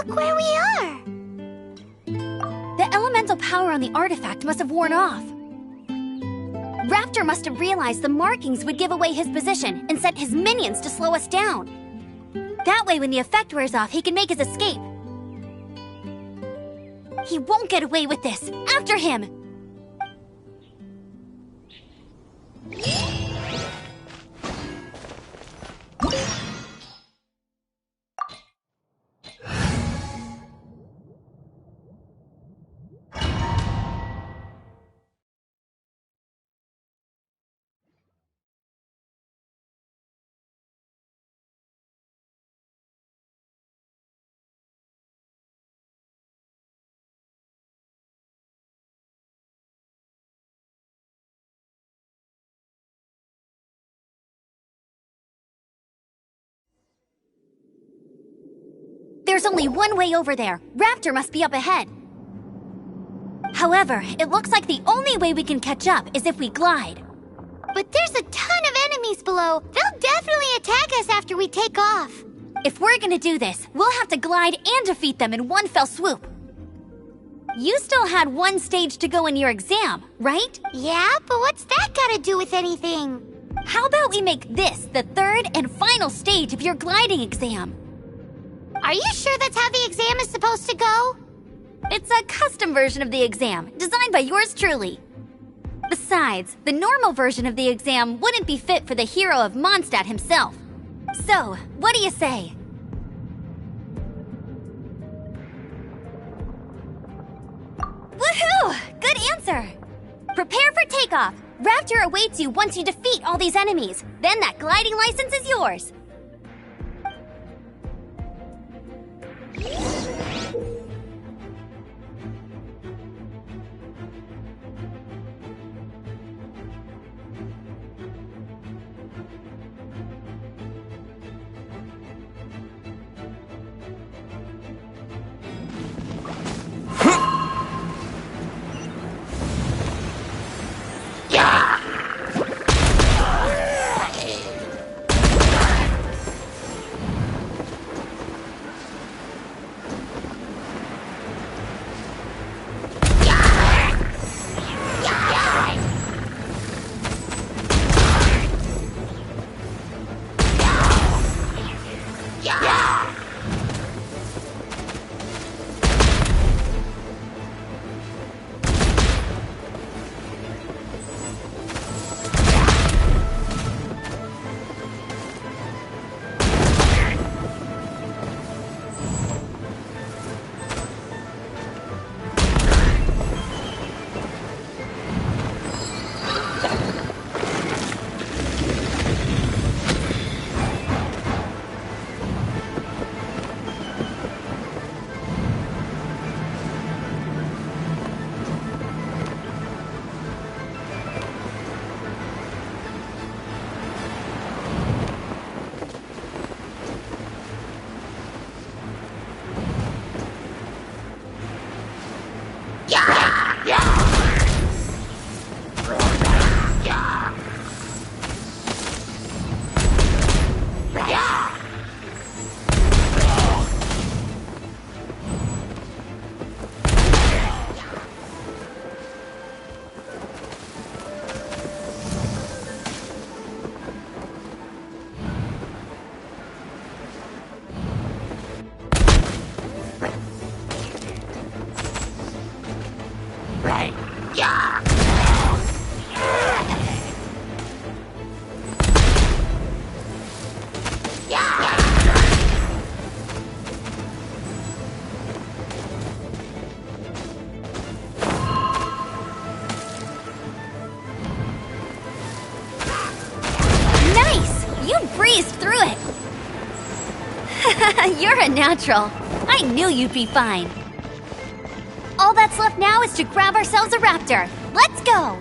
Look where we are! The elemental power on the artifact must have worn off. Raptor must have realized the markings would give away his position and sent his minions to slow us down. That way, when the effect wears off, he can make his escape. He won't get away with this! After him! There's only one way over there. Raptor must be up ahead. However, it looks like the only way we can catch up is if we glide. But there's a ton of enemies below. They'll definitely attack us after we take off. If we're gonna do this, we'll have to glide and defeat them in one fell swoop. You still had one stage to go in your exam, right? Yeah, but what's that gotta do with anything? How about we make this the third and final stage of your gliding exam? Are you sure that's how the exam is supposed to go? It's a custom version of the exam, designed by yours truly. Besides, the normal version of the exam wouldn't be fit for the hero of Mondstadt himself. So, what do you say? Woohoo! Good answer! Prepare for takeoff. Raptor awaits you once you defeat all these enemies. Then that gliding license is yours. breezed through it. You're a natural. I knew you'd be fine. All that's left now is to grab ourselves a raptor. Let's go!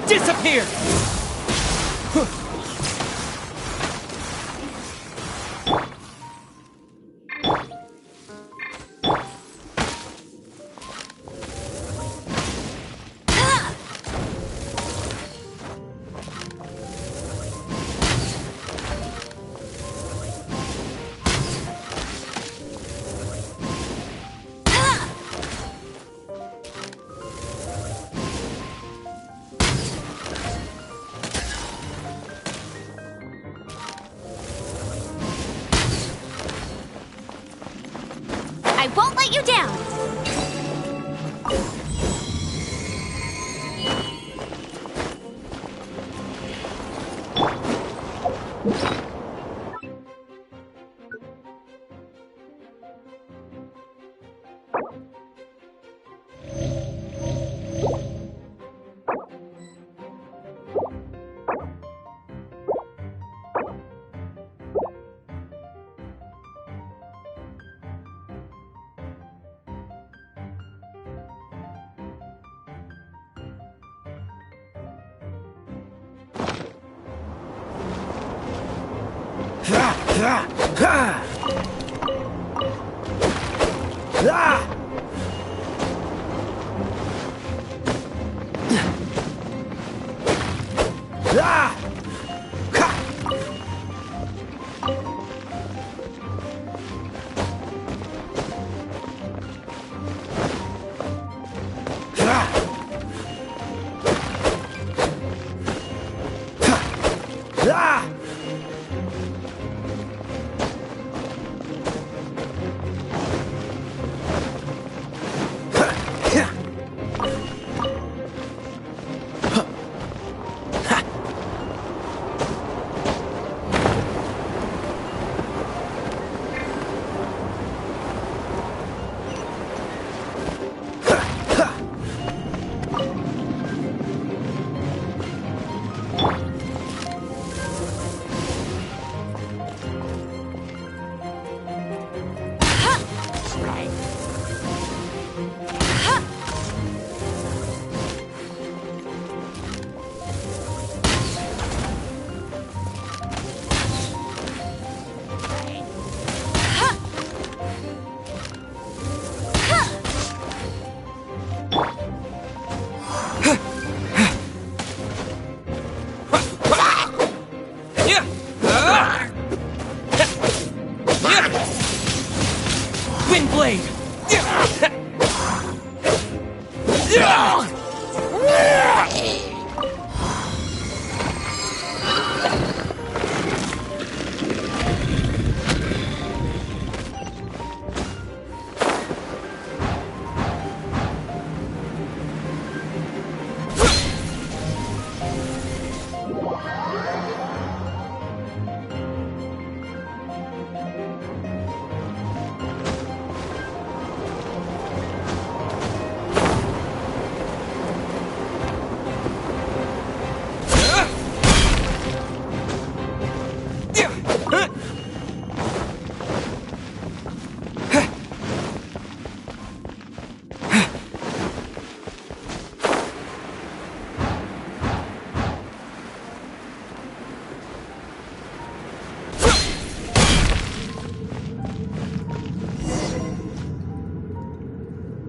Disappear!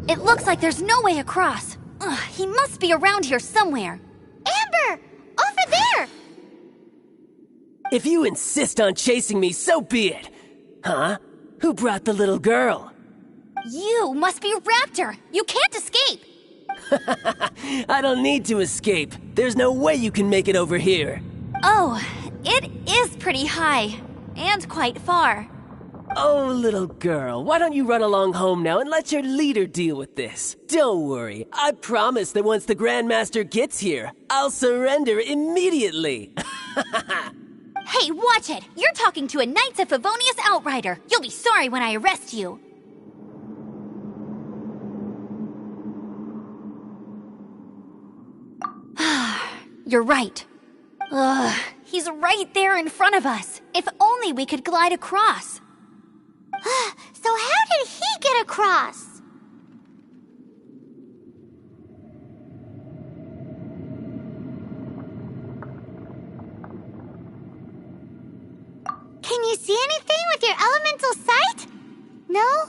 It looks like there's no way across. Ugh, he must be around here somewhere. Amber! Over there! If you insist on chasing me, so be it. Huh? Who brought the little girl? You must be Raptor! You can't escape! I don't need to escape. There's no way you can make it over here. Oh, it is pretty high. And quite far. Oh, little girl, why don't you run along home now and let your leader deal with this? Don't worry, I promise that once the Grandmaster gets here, I'll surrender immediately. Hey, watch it! You're talking to a Knights of Favonius outrider. You'll be sorry when I arrest you. You're right. Ugh, he's right there in front of us. If only we could glide across. So how did he get across? Can you see anything with your elemental sight? No?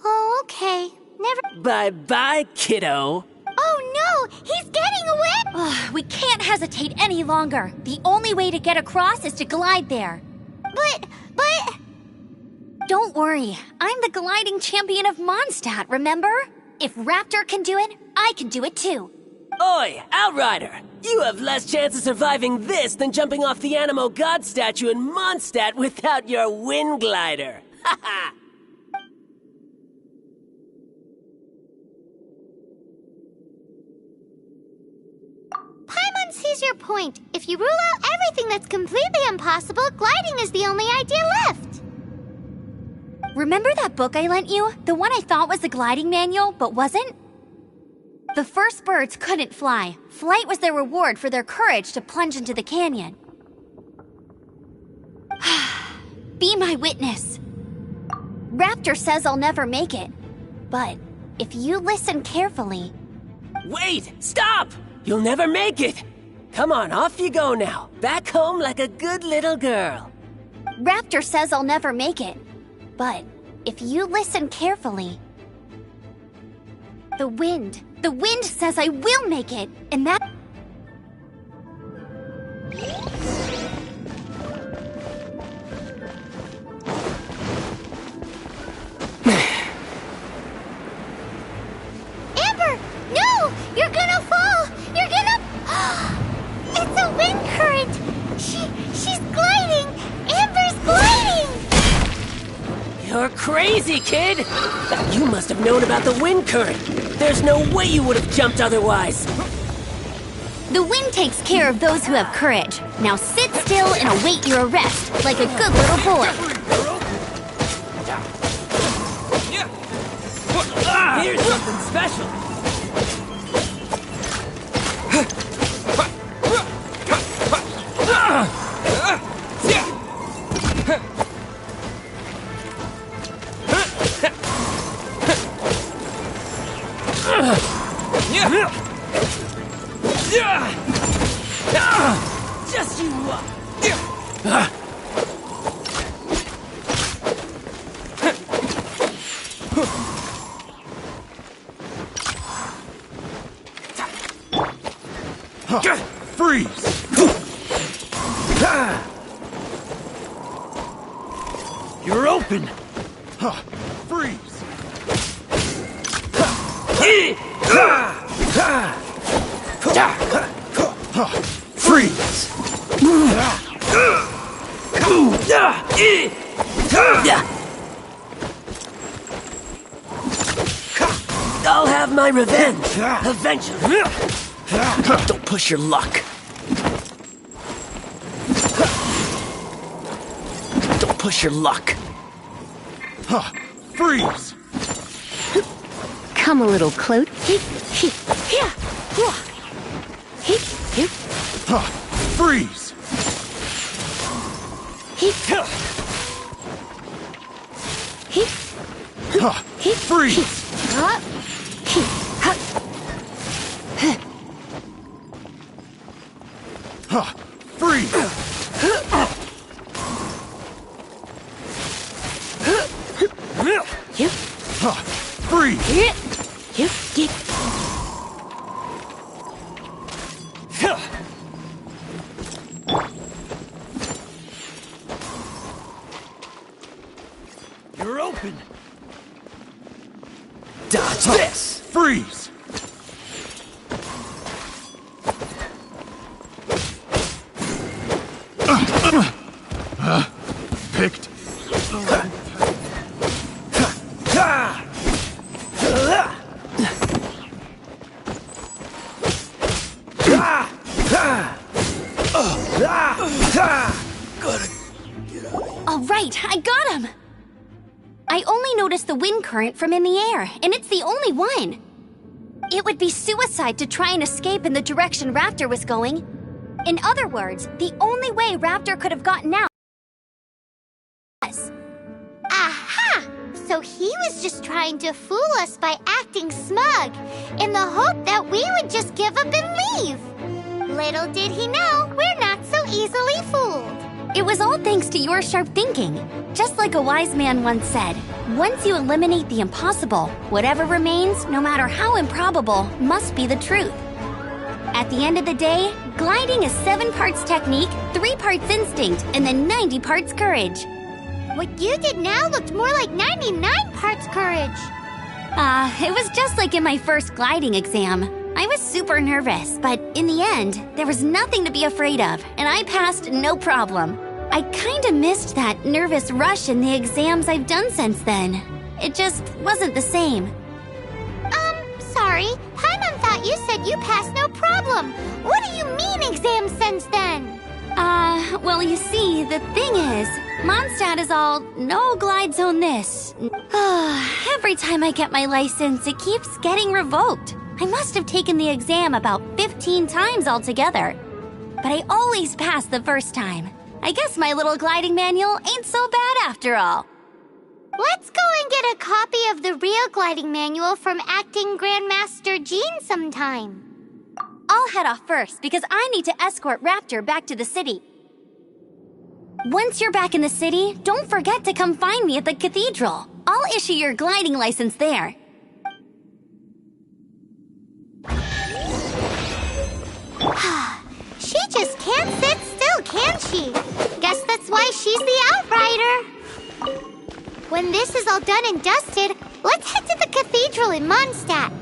Oh, okay. Never... Bye-bye, kiddo. Oh no! He's getting away! We can't hesitate any longer. The only way to get across is to glide there. But... Don't worry. I'm the gliding champion of Mondstadt, remember? If Raptor can do it, I can do it too. Oi, Outrider! You have less chance of surviving this than jumping off the Animo God statue in Mondstadt without your wind glider. Ha ha! Paimon sees your point. If you rule out everything that's completely impossible, gliding is the only idea left. Remember that book I lent you? The one I thought was the gliding manual, but wasn't? The first birds couldn't fly. Flight was their reward for their courage to plunge into the canyon. Be my witness. Raptor says I'll never make it. But if you listen carefully... Wait! Stop! You'll never make it! Come on, off you go now. Back home like a good little girl. Raptor says I'll never make it. But if you listen carefully, the wind says I will make it, and that... Amber! No! You're gonna fall! You're gonna... It's a wind current! She's gliding! Amber's gliding! You're crazy, kid! You must have known about the wind current. There's no way you would have jumped otherwise. The wind takes care of those who have courage. Now sit still and await your arrest, like a good little boy. Here's something special. Just you up. Freeze! You're open! Freeze! Freeze! I'll have my revenge eventually. Don't push your luck. Don't push your luck. Freeze! Come a little close. Freeze! Freeze! Freeze! Freeze! You're open! Dodge this! Freeze! Picked. All right, I got him! I only noticed the wind current from in the air, and it's the only one. It would be suicide to try and escape in the direction Raptor was going. In other words, the only way Raptor could have gotten out was... Aha! So he was just trying to fool us by acting smug, in the hope that we would just give up and leave. Little did he know, we're not so easily fooled. It was all thanks to your sharp thinking. Just like a wise man once said, once you eliminate the impossible, whatever remains, no matter how improbable, must be the truth. At the end of the day, gliding is 7 parts technique, 3 parts instinct, and then 90 parts courage. What you did now looked more like 99 parts courage. It was just like in my first gliding exam. I was super nervous, but in the end, there was nothing to be afraid of, and I passed no problem. I kinda missed that nervous rush in the exams I've done since then. It just wasn't the same. Sorry. Paimon thought you said you passed no problem. What do you mean exams since then? Well, you see, the thing is, Mondstadt is all, no glide zone this. Every time I get my license, it keeps getting revoked. I must have taken the exam about 15 times altogether. But I always pass the first time. I guess my little gliding manual ain't so bad after all. Let's go and get a copy of the real gliding manual from Acting Grandmaster Jean sometime. I'll head off first because I need to escort Raptor back to the city. Once you're back in the city, don't forget to come find me at the cathedral. I'll issue your gliding license there. She just can't sit still, can she? Guess that's why she's the Outrider. When this is all done and dusted, let's head to the cathedral in Mondstadt.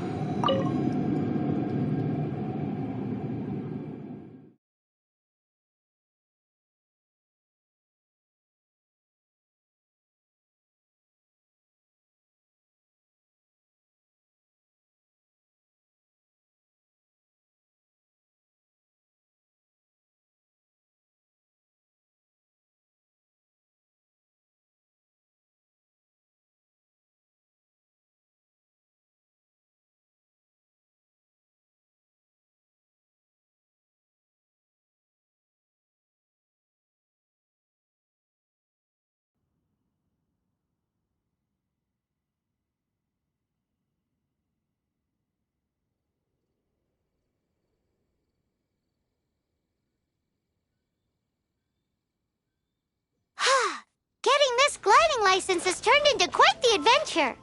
Getting this gliding license has turned into quite the adventure.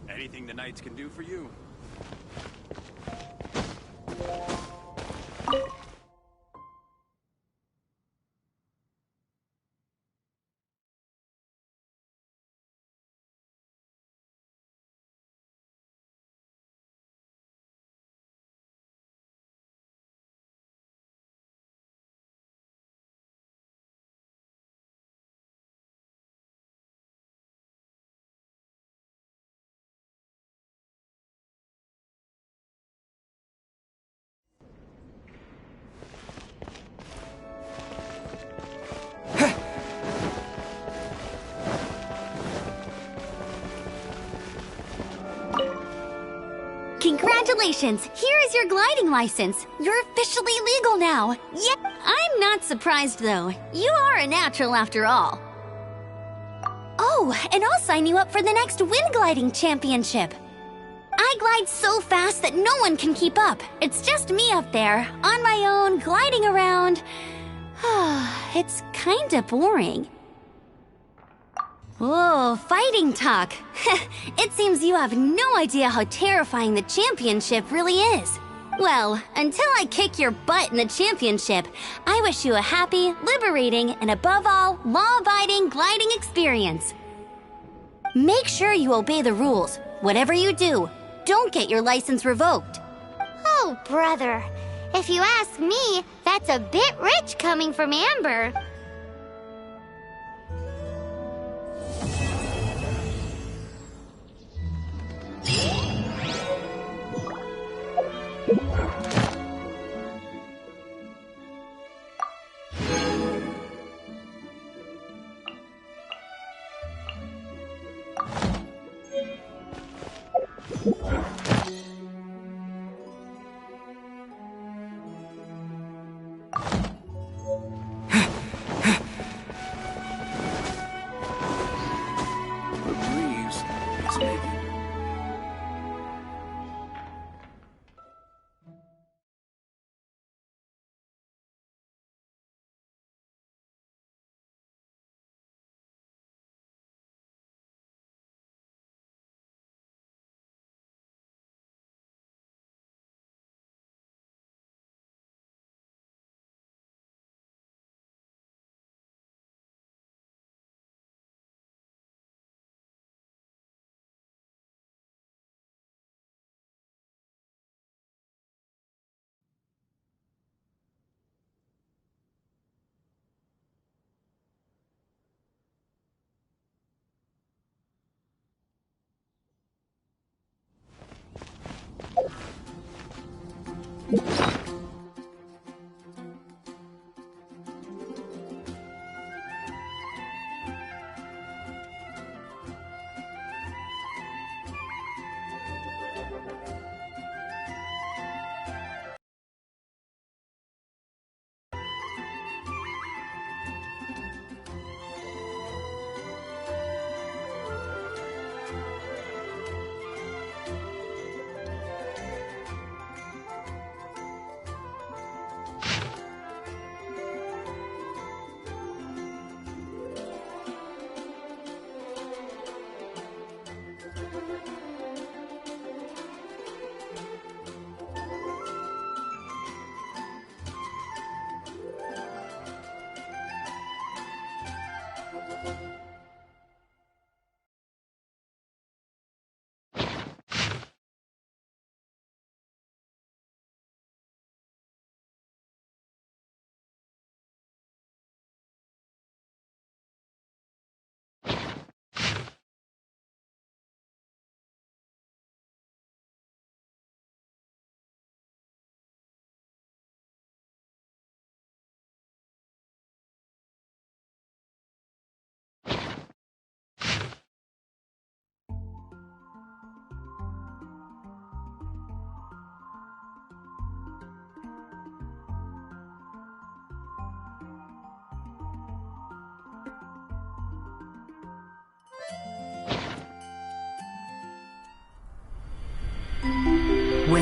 Anything the knights can do for you. Congratulations! Here is your gliding license. You're officially legal now. Yeah, I'm not surprised though. You are a natural after all. Oh, and I'll sign you up for the next wind gliding championship. I glide so fast that no one can keep up. It's just me up there, on my own, gliding around. It's kinda boring. Oh, fighting talk. It seems you have no idea how terrifying the championship really is. Well, until I kick your butt in the championship, I wish you a happy, liberating, and above all, law-abiding gliding experience. Make sure you obey the rules. Whatever you do, don't get your license revoked. Oh, brother. If you ask me, that's a bit rich coming from Amber.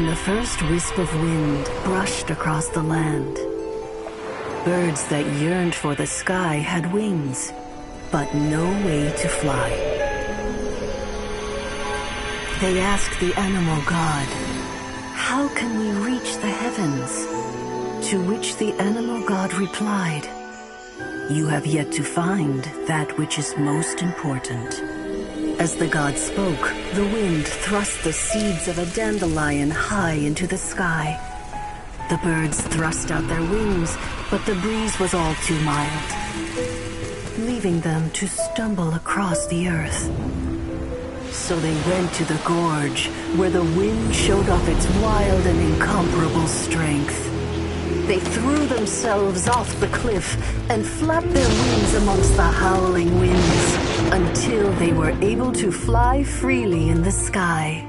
when the first wisp of wind brushed across the land. Birds that yearned for the sky had wings, but no way to fly. They asked the animal god, "How can we reach the heavens?" To which the animal god replied, "You have yet to find that which is most important." As the god spoke, the wind thrust the seeds of a dandelion high into the sky. The birds thrust out their wings, but the breeze was all too mild, leaving them to stumble across the earth. So they went to the gorge, where the wind showed off its wild and incomparable strength. They threw themselves off the cliff and flapped their wings amongst the howling winds until they were able to fly freely in the sky.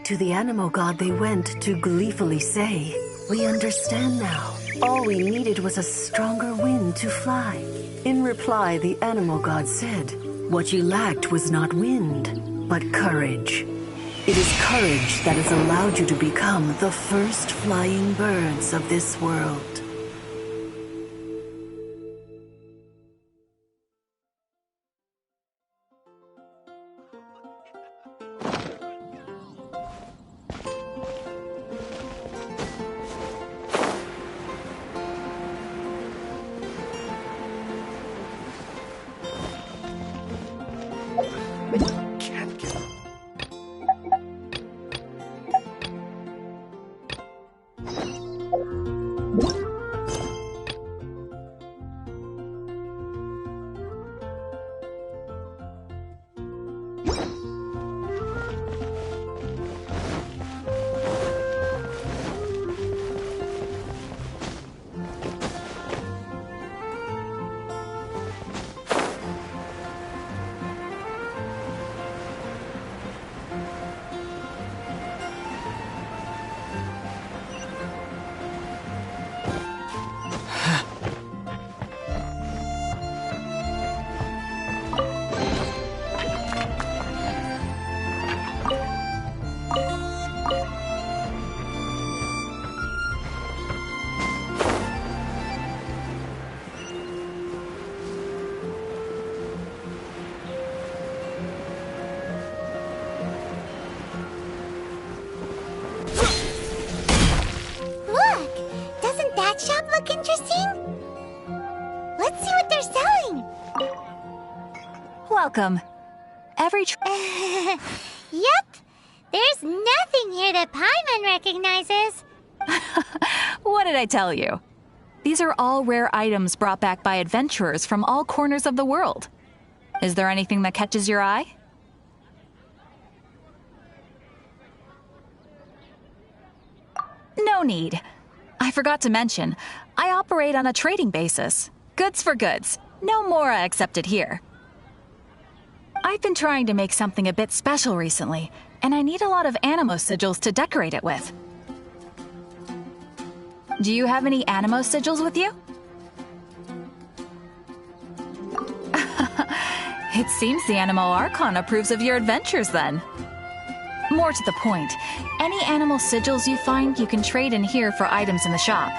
To the animal god they went to gleefully say, "We understand now. All we needed was a stronger wind to fly." In reply, the animal god said, "What you lacked was not wind, but courage. It is courage that has allowed you to become the first flying birds of this world." Welcome. Yep. There's nothing here that Paimon recognizes. What did I tell you? These are all rare items brought back by adventurers from all corners of the world. Is there anything that catches your eye? No need. I forgot to mention, I operate on a trading basis. Goods for goods. No Mora accepted here. I've been trying to make something a bit special recently, and I need a lot of animo sigils to decorate it with. Do you have any animo sigils with you? It seems the Animo Archon approves of your adventures then. More to the point, any animal sigils you find you can trade in here for items in the shop.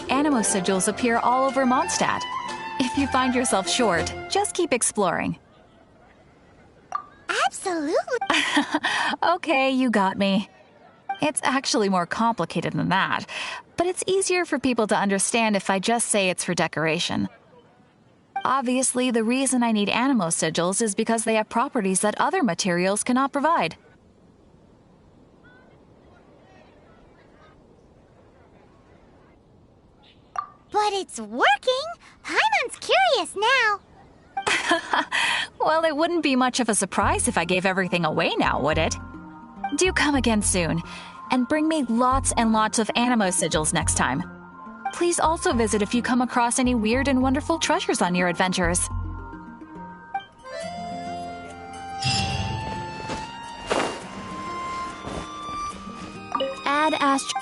Animo sigils appear all over Mondstadt. If you find yourself short, just keep exploring. Absolutely. Okay, you got me. It's actually more complicated than that, but it's easier for people to understand if I just say it's for decoration. Obviously, the reason I need animo sigils is because they have properties that other materials cannot provide. But it's working! Paimon's curious now. Well, it wouldn't be much of a surprise if I gave everything away now, would it? Do come again soon, and bring me lots and lots of animo sigils next time. Please also visit if you come across any weird and wonderful treasures on your adventures. Add Astro.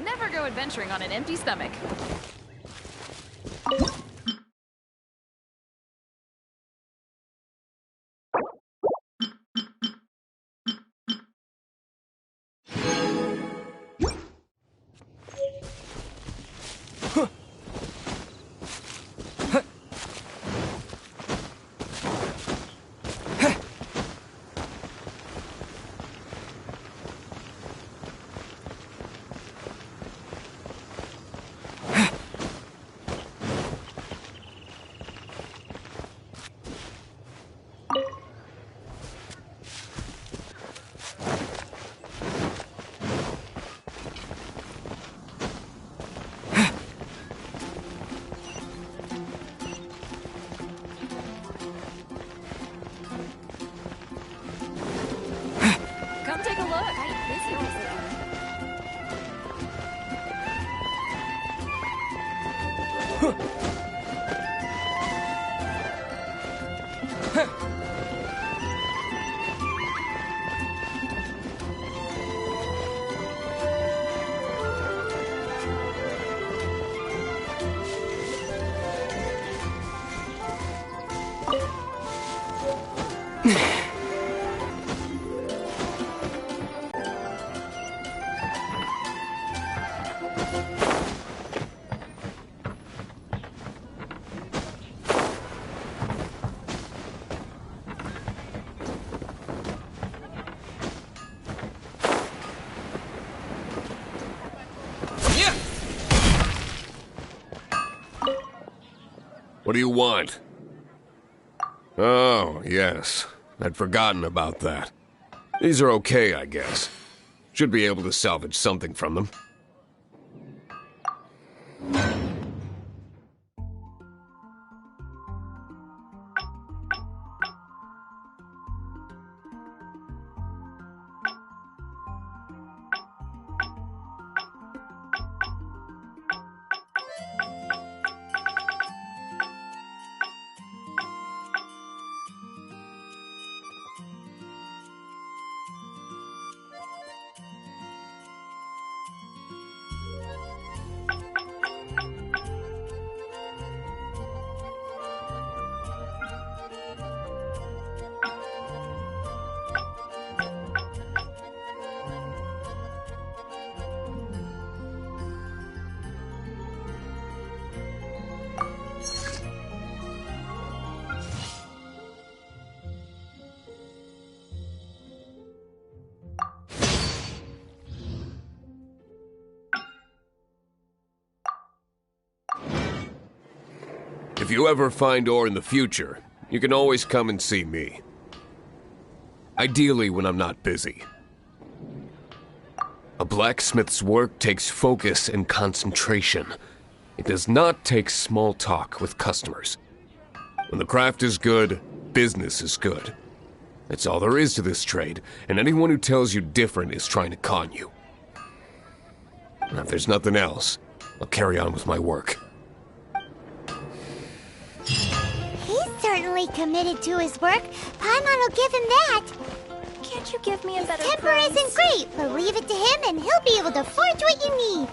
Never go adventuring on an empty stomach. Come take a look. What do you want? Oh, yes. I'd forgotten about that. These are okay, I guess. Should be able to salvage something from them. If you ever find ore in the future, you can always come and see me. Ideally when I'm not busy. A blacksmith's work takes focus and concentration. It does not take small talk with customers. When the craft is good, business is good. That's all there is to this trade, and anyone who tells you different is trying to con you. Now, if there's nothing else, I'll carry on with my work. He's certainly committed to his work. Paimon will give him that. Can't you give me a better Temper price? isn't great, but leave it to him and he'll be able to forge what you need.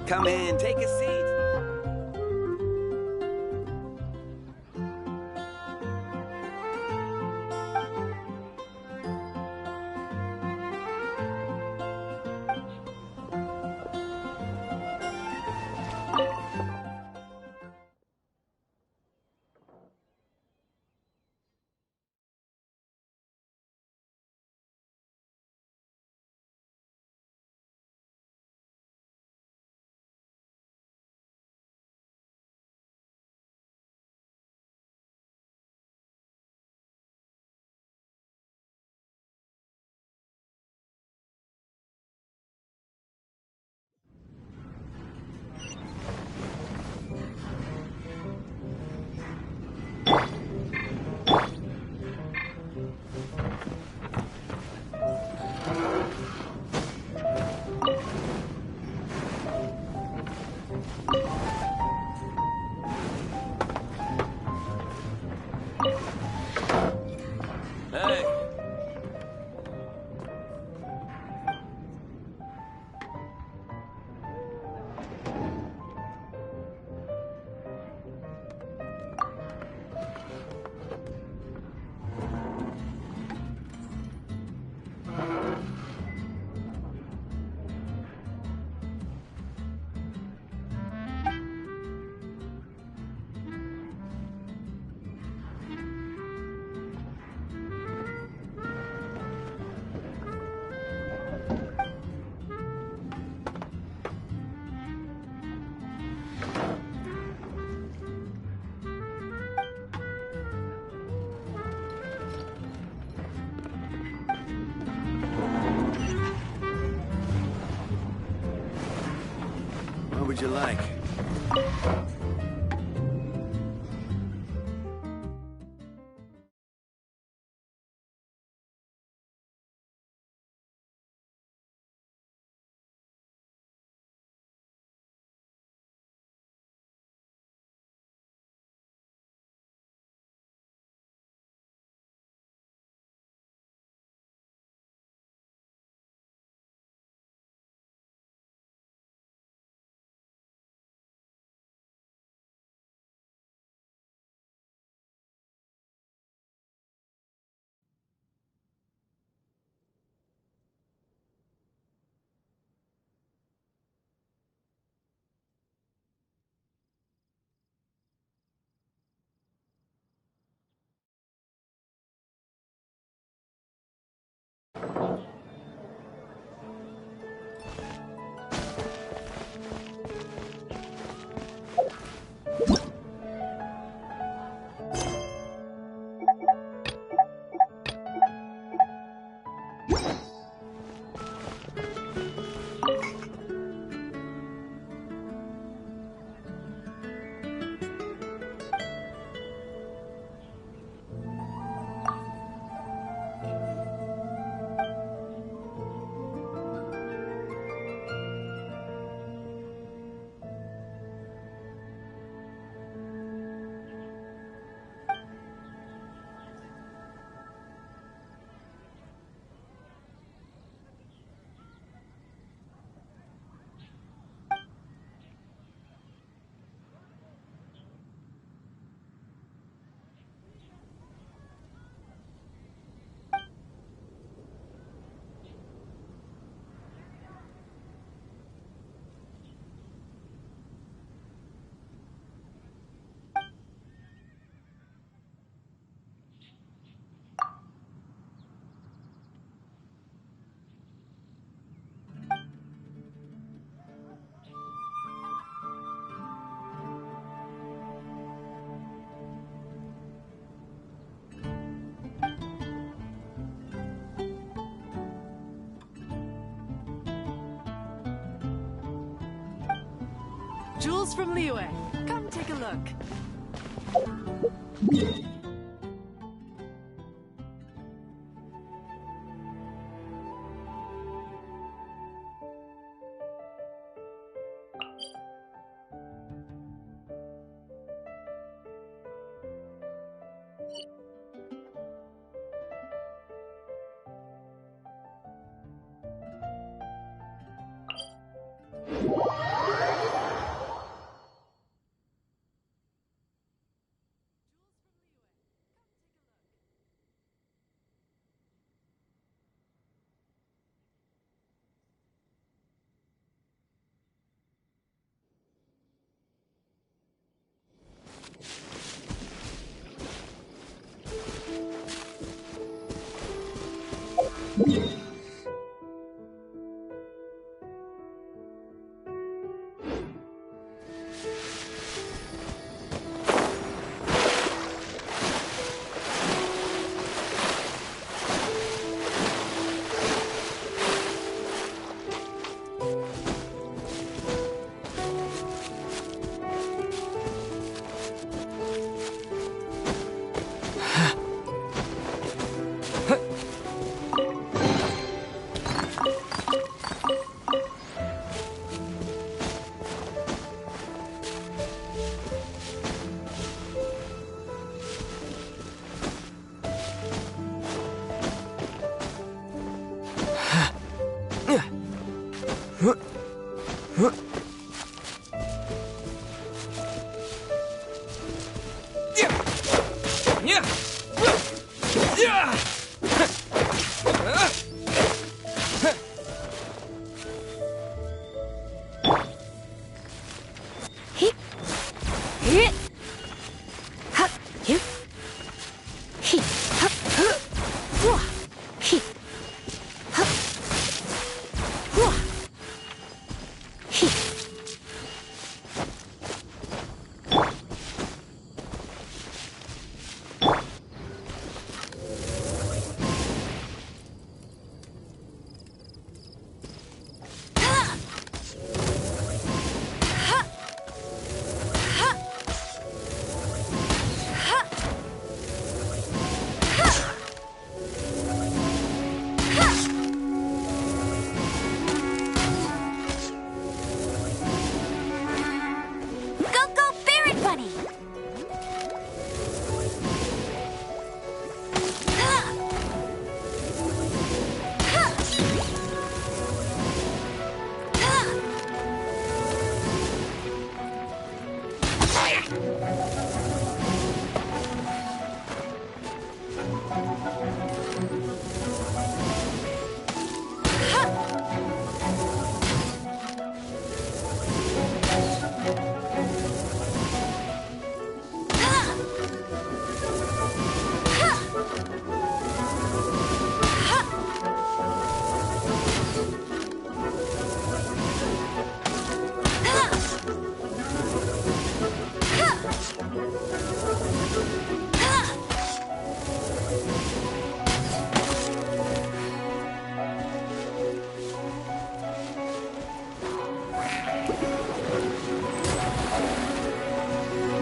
Come in, take a seat. would you like? Jewels from Liyue. Come take a look.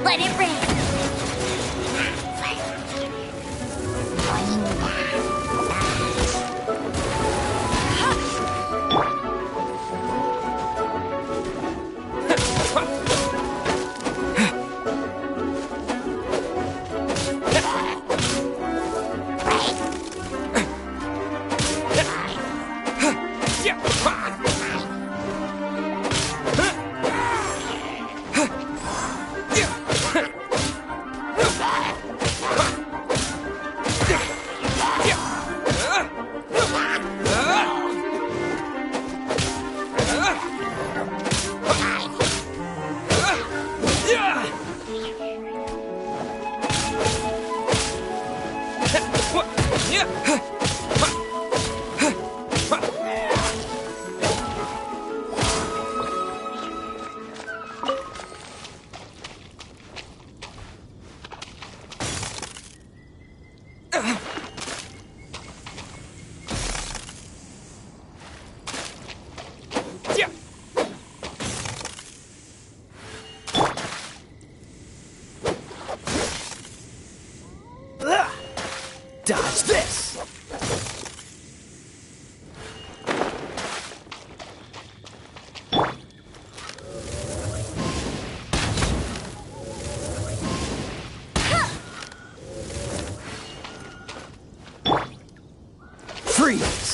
Let it rain. Dodge this! Freeze!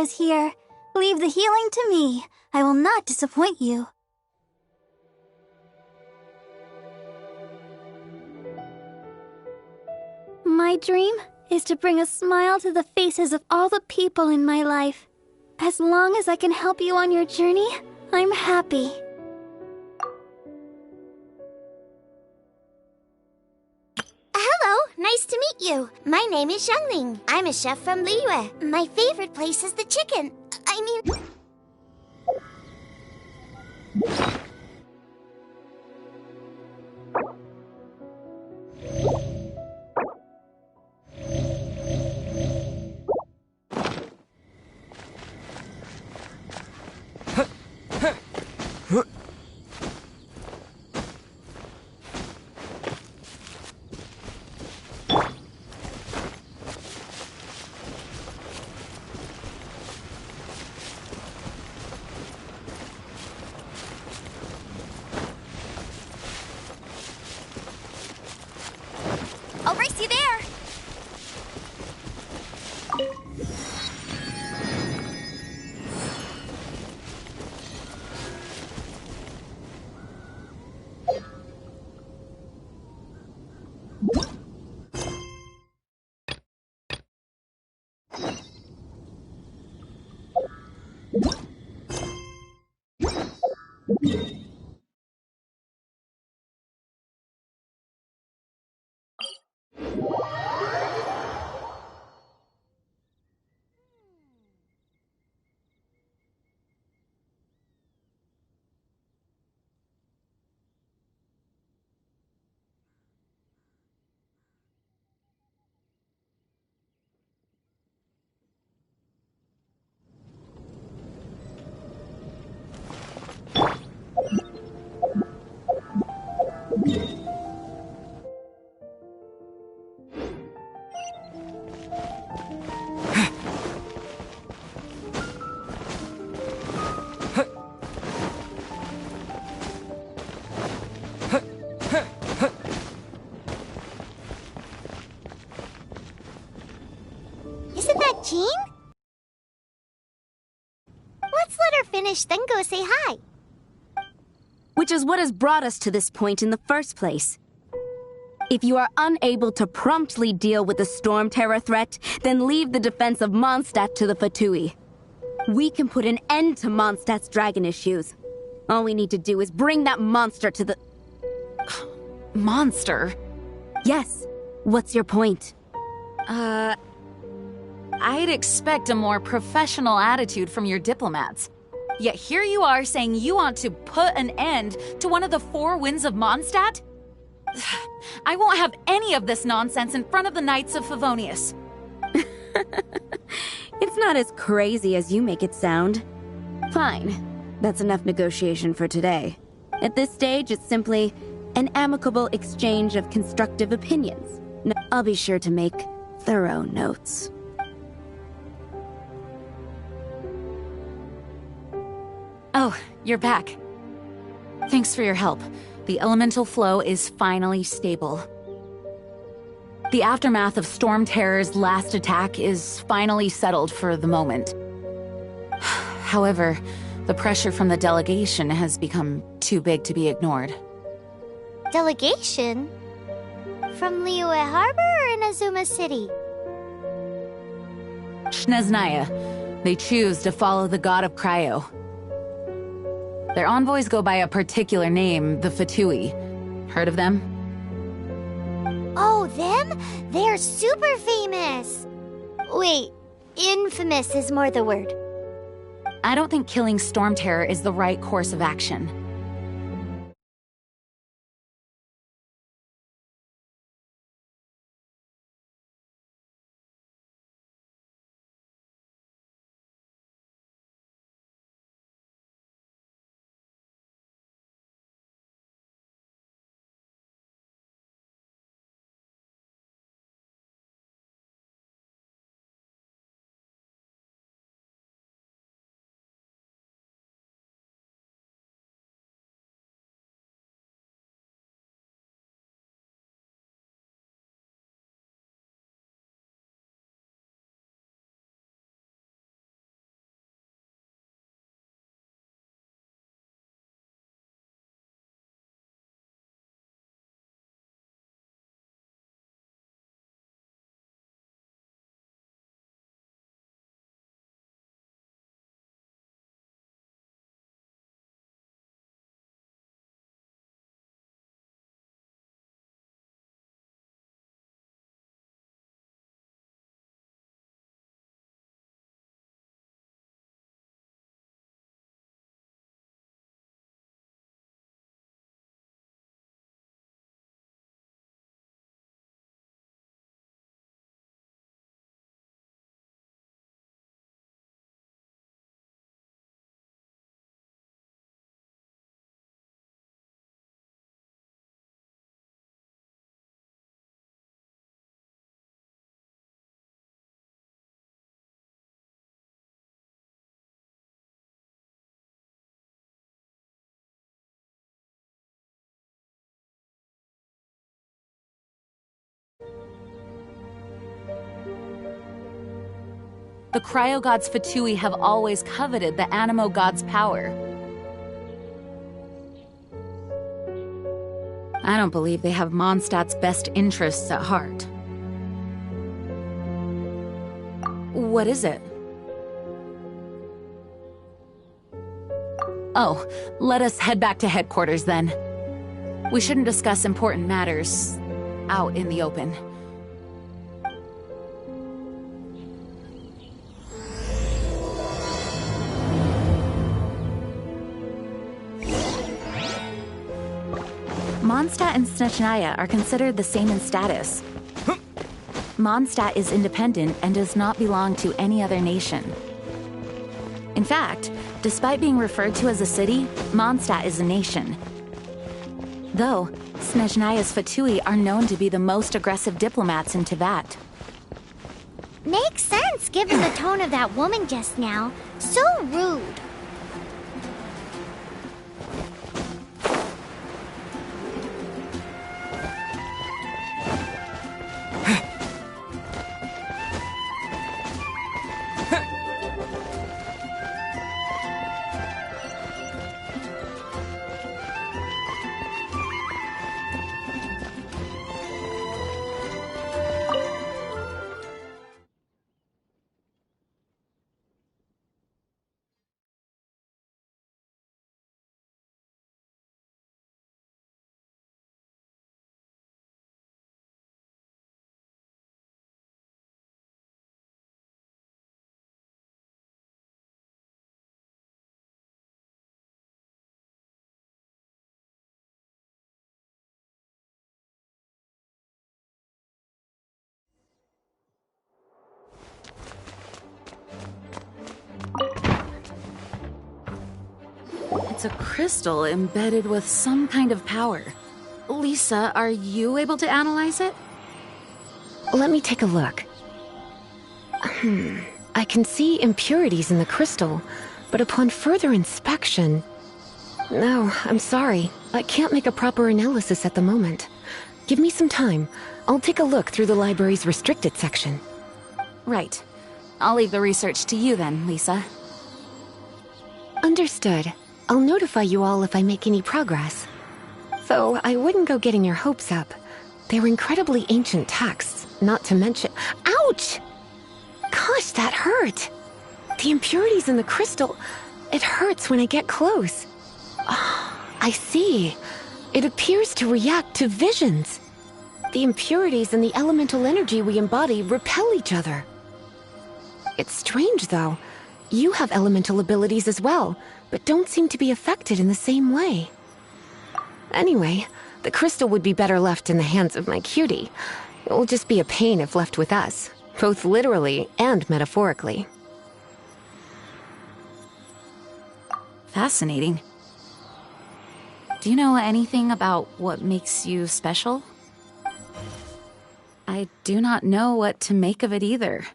is here. Leave the healing to me. I will not disappoint you. My dream is to bring a smile to the faces of all the people in my life. As long as I can help you on your journey, I'm happy. Hello, nice to meet you. My name is Xiangling. I'm a chef from Liyue. My favorite place is the chicken. I mean... I'll race you there! Isn't that Jean? Let's let her finish, then go say hi. Which is what has brought us to this point in the first place. If you are unable to promptly deal with the storm terror threat, then leave the defense of Mondstadt to the Fatui. We can put an end to Mondstadt's dragon issues. All we need to do is bring that monster to the... Monster? Yes. What's your point? I'd expect a more professional attitude from your diplomats. Yet here you are saying you want to put an end to one of the four winds of Mondstadt? I won't have any of this nonsense in front of the Knights of Favonius. It's not as crazy as you make it sound. Fine. That's enough negotiation for today. At this stage, it's simply an amicable exchange of constructive opinions. I'll be sure to make thorough notes. Oh, you're back. Thanks for your help. The elemental flow is finally stable. The aftermath of Storm Terror's last attack is finally settled for the moment. However, the pressure from the delegation has become too big to be ignored. Delegation? From Liyue Harbor or Inazuma City? Shneznaya. They choose to follow the god of Cryo. Their envoys go by a particular name, the Fatui. Heard of them? Oh, them? They're super famous! Wait, infamous is more the word. I don't think killing Storm Terror is the right course of action. The cryo gods Fatui have always coveted the animo god's power. I don't believe they have Mondstadt's best interests at heart. What is it? Oh, let us head back to headquarters then. We shouldn't discuss important matters out in the open. Mondstadt and Snezhnaya are considered the same in status. Mondstadt is independent and does not belong to any other nation. In fact, despite being referred to as a city, Mondstadt is a nation. Though, Snezhnaya's Fatui are known to be the most aggressive diplomats in Teyvat. Makes sense given the tone of that woman just now. So rude. It's a crystal embedded with some kind of power. Lisa, are you able to analyze it? Let me take a look. I can see impurities in the crystal, but upon further inspection... No, I'm sorry. I can't make a proper analysis at the moment. Give me some time. I'll take a look through the library's restricted section. Right. I'll leave the research to you then, Lisa. Understood. I'll notify you all if I make any progress. Though, I wouldn't go getting your hopes up. They're incredibly ancient texts, not to mention— Ouch! Gosh, that hurt! The impurities in the crystal— it hurts when I get close. Oh, I see. It appears to react to visions. The impurities and the elemental energy we embody repel each other. It's strange, though. You have elemental abilities as well, but don't seem to be affected in the same way. Anyway, the crystal would be better left in the hands of my cutie. It will just be a pain if left with us, both literally and metaphorically. Fascinating. Do you know anything about what makes you special? I do not know what to make of it either.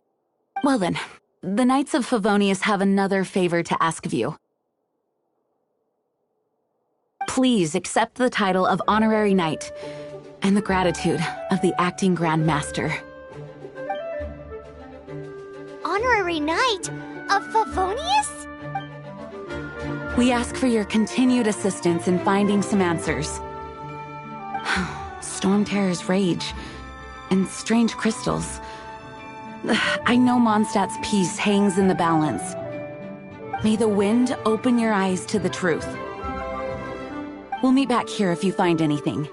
Well then, the Knights of Favonius have another favor to ask of you. Please accept the title of Honorary Knight and the gratitude of the Acting Grand Master. Honorary Knight of Favonius? We ask for your continued assistance in finding some answers. Storm Terror's rage and strange crystals. I know Mondstadt's peace hangs in the balance. May the wind open your eyes to the truth. We'll meet back here if you find anything.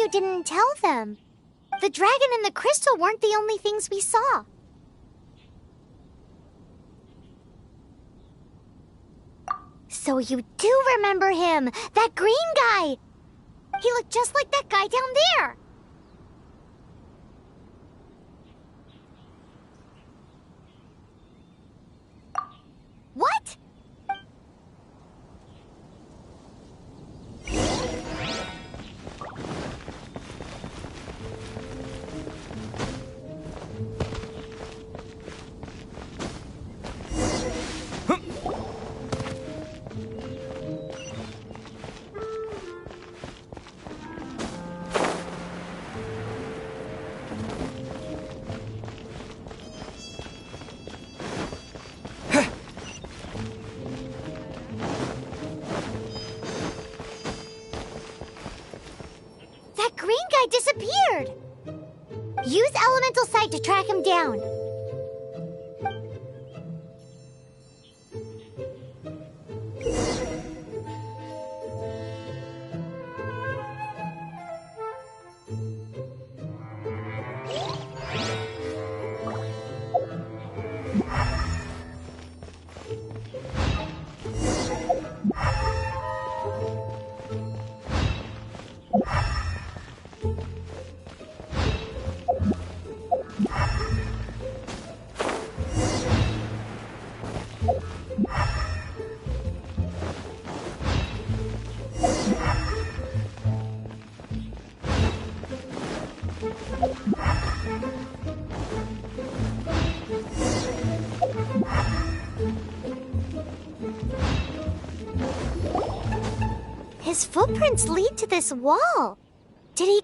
you didn't tell them. The dragon and the crystal weren't the only things we saw. So you do remember him, that green guy! He looked just like that guy down there! What? That green guy disappeared! Use elemental sight to track him down. His footprints lead to this wall. Did he...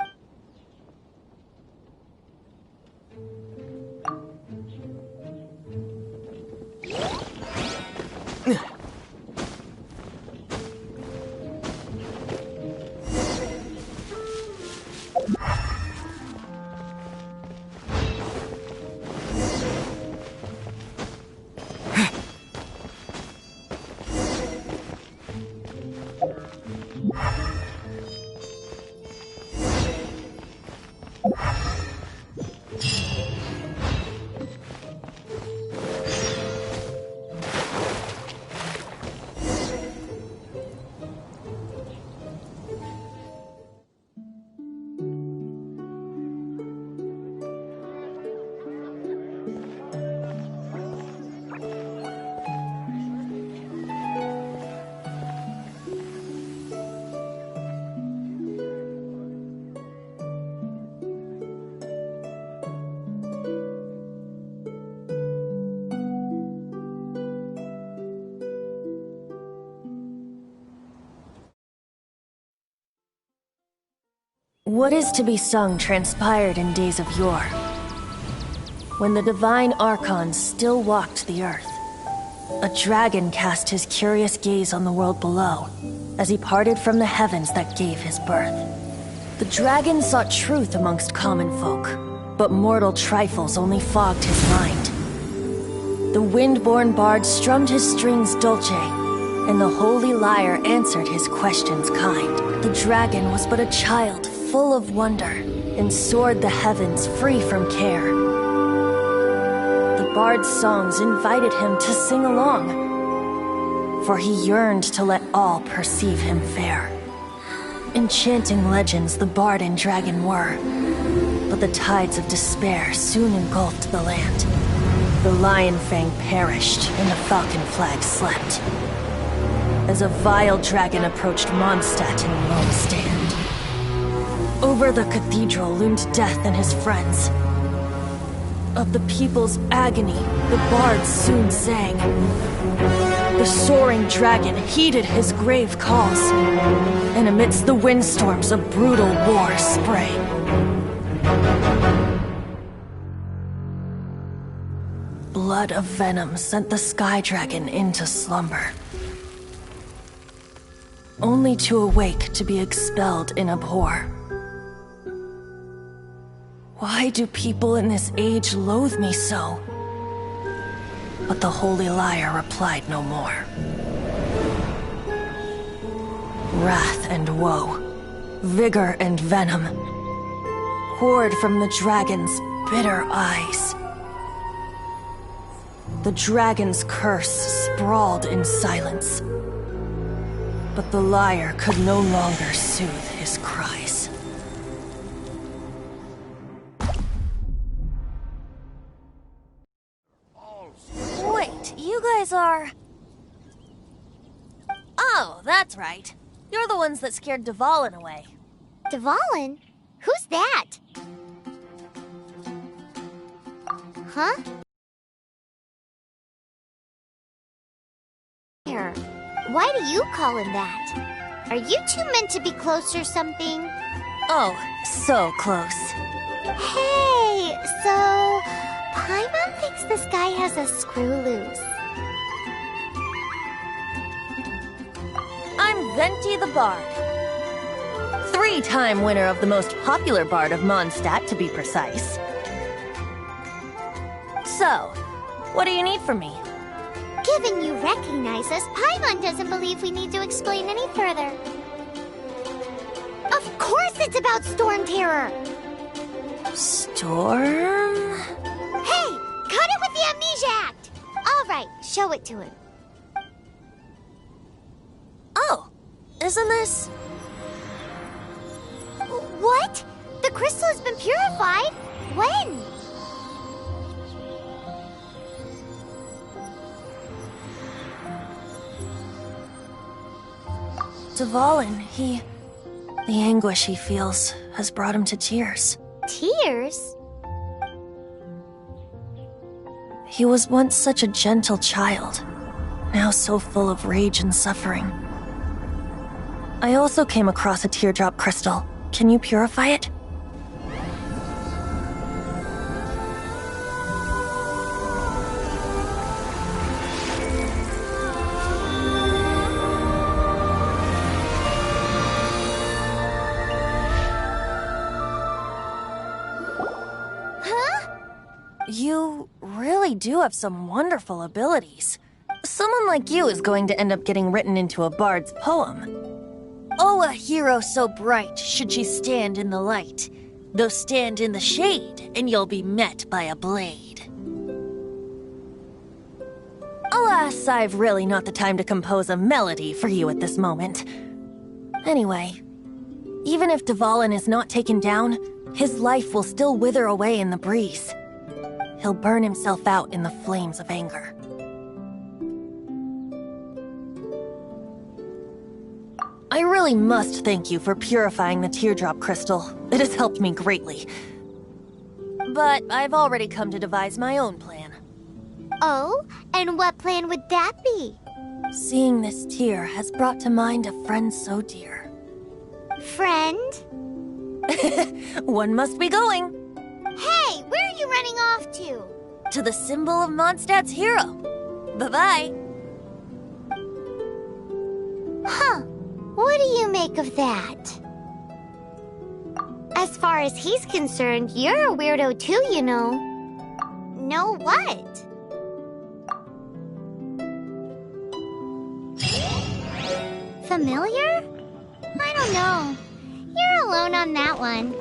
What is to be sung transpired in days of yore, when the divine archons still walked the earth. A dragon cast his curious gaze on the world below, as he parted from the heavens that gave his birth. The dragon sought truth amongst common folk, but mortal trifles only fogged his mind. The wind-born bard strummed his strings dulce, and the holy lyre answered his questions kind. The dragon was but a child, full of wonder, and soared the heavens free from care. The bard's songs invited him to sing along, for he yearned to let all perceive him fair. Enchanting legends the bard and dragon were, but the tides of despair soon engulfed the land. The lion fang perished, and the falcon flag slept, as a vile dragon approached Mondstadt in lone stand. Over the cathedral loomed death and his friends. Of the people's agony, the bards soon sang. The soaring dragon heeded his grave calls, and amidst the windstorms a brutal war sprang. Blood of venom sent the sky dragon into slumber, only to awake to be expelled in abhor. Why do people in this age loathe me so? But the holy lyre replied no more. Wrath and woe, vigor and venom, poured from the dragon's bitter eyes. The dragon's curse sprawled in silence. But the lyre could no longer soothe his cries. Wait, you guys are... Oh, that's right. You're the ones that scared Dvalin away. Dvalin? Who's that? Huh? Why do you call him that? Are you two meant to be close or something? Oh, so close. Hey, so Paimon thinks this guy has a screw loose. I'm Venti the Bard. 3-time winner of the most popular bard of Mondstadt, to be precise. So, what do you need from me? Given you recognize us, Paimon doesn't believe we need to explain any further. Of course it's about Storm Terror! Storm? Hey! Cut it with the Amnesia Act! Alright, show it to him. Oh, isn't this... What? The crystal has been purified? When? Dvalin, the anguish he feels has brought him to tears. Tears? He was once such a gentle child, now so full of rage and suffering. I also came across a teardrop crystal. Can you purify it? You really do have some wonderful abilities. Someone like you is going to end up getting written into a bard's poem. Oh, a hero so bright should she stand in the light. Though stand in the shade, and you'll be met by a blade. Alas, I've really not the time to compose a melody for you at this moment. Anyway, even if Dvalin is not taken down, his life will still wither away in the breeze. He'll burn himself out in the flames of anger. I really must thank you for purifying the teardrop crystal. It has helped me greatly. But I've already come to devise my own plan. Oh? And what plan would that be? Seeing this tear has brought to mind a friend so dear. Friend? One must be going. Hey, where are you running off to? To the symbol of Mondstadt's hero. Bye-bye. Huh. What do you make of that? As far as he's concerned, you're a weirdo too, you know. Know what? Familiar? I don't know. You're alone on that one.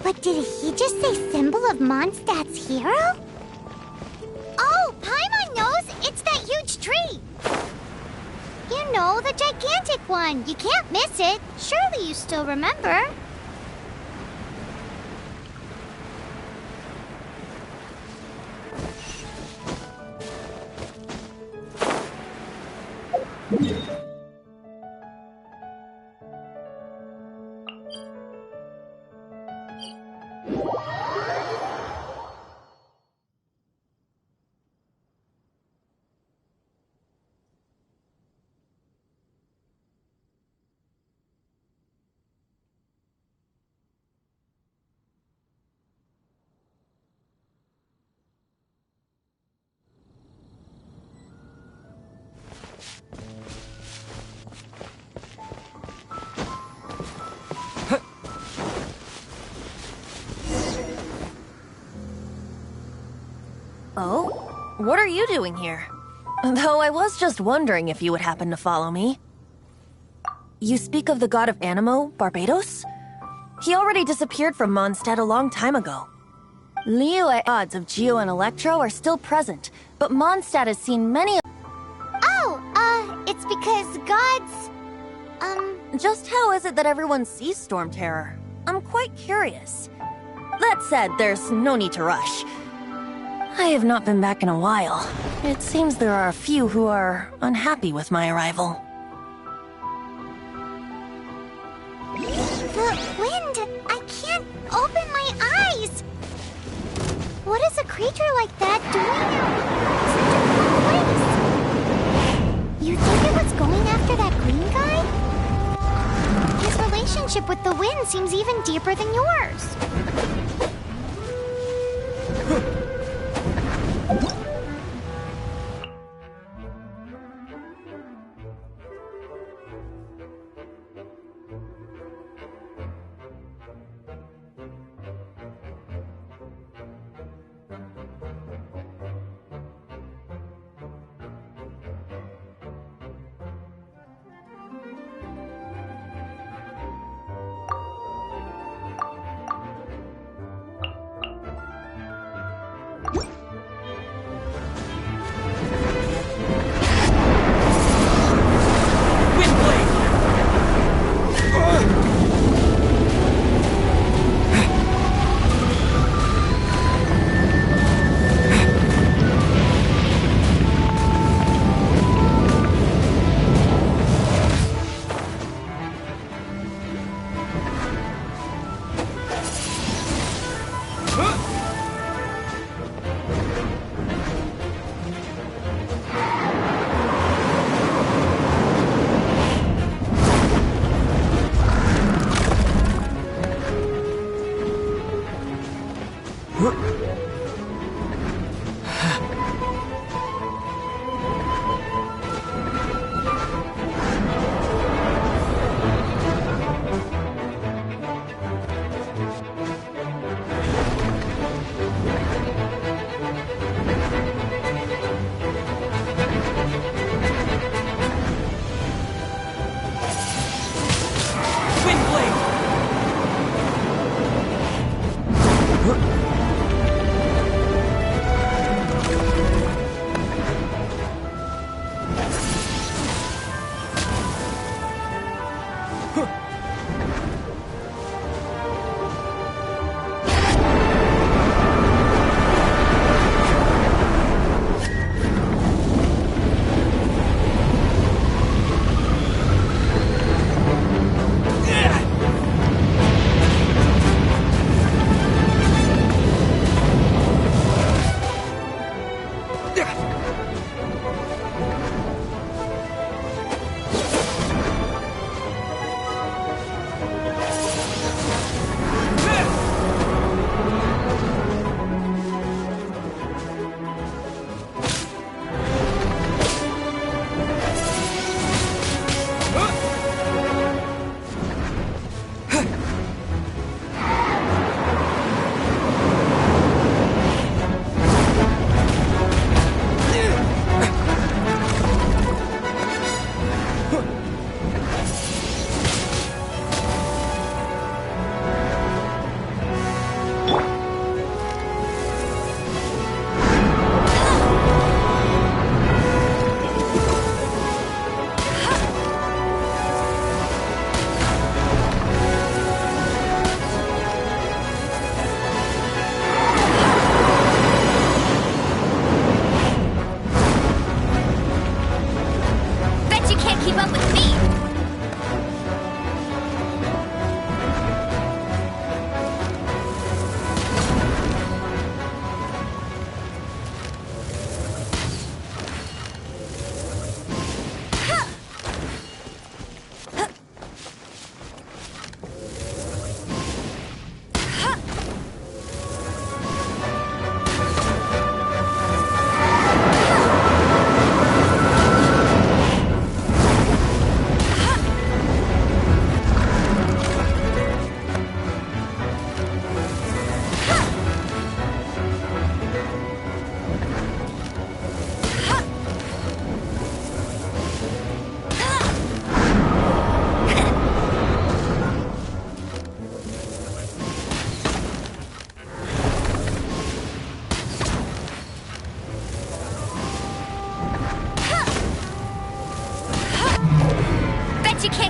But did he just say symbol of Mondstadt's hero? Oh, Paimon knows! It's that huge tree! You know, the gigantic one. You can't miss it. Surely you still remember. Oh? What are you doing here? Though I was just wondering if you would happen to follow me. You speak of the god of Animo, Barbados? He already disappeared from Mondstadt a long time ago. Liyue odds of Geo and Electro are still present, but Mondstadt has seen many. Oh, it's because gods. Just how is it that everyone sees Storm Terror? I'm quite curious. That said, there's no need to rush. I have not been back in a while. It seems there are a few who are unhappy with my arrival. The wind! I can't open my eyes! What is a creature like that doing in such a cool place? You think it was going after that green guy? His relationship with the wind seems even deeper than yours.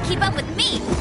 keep up with me!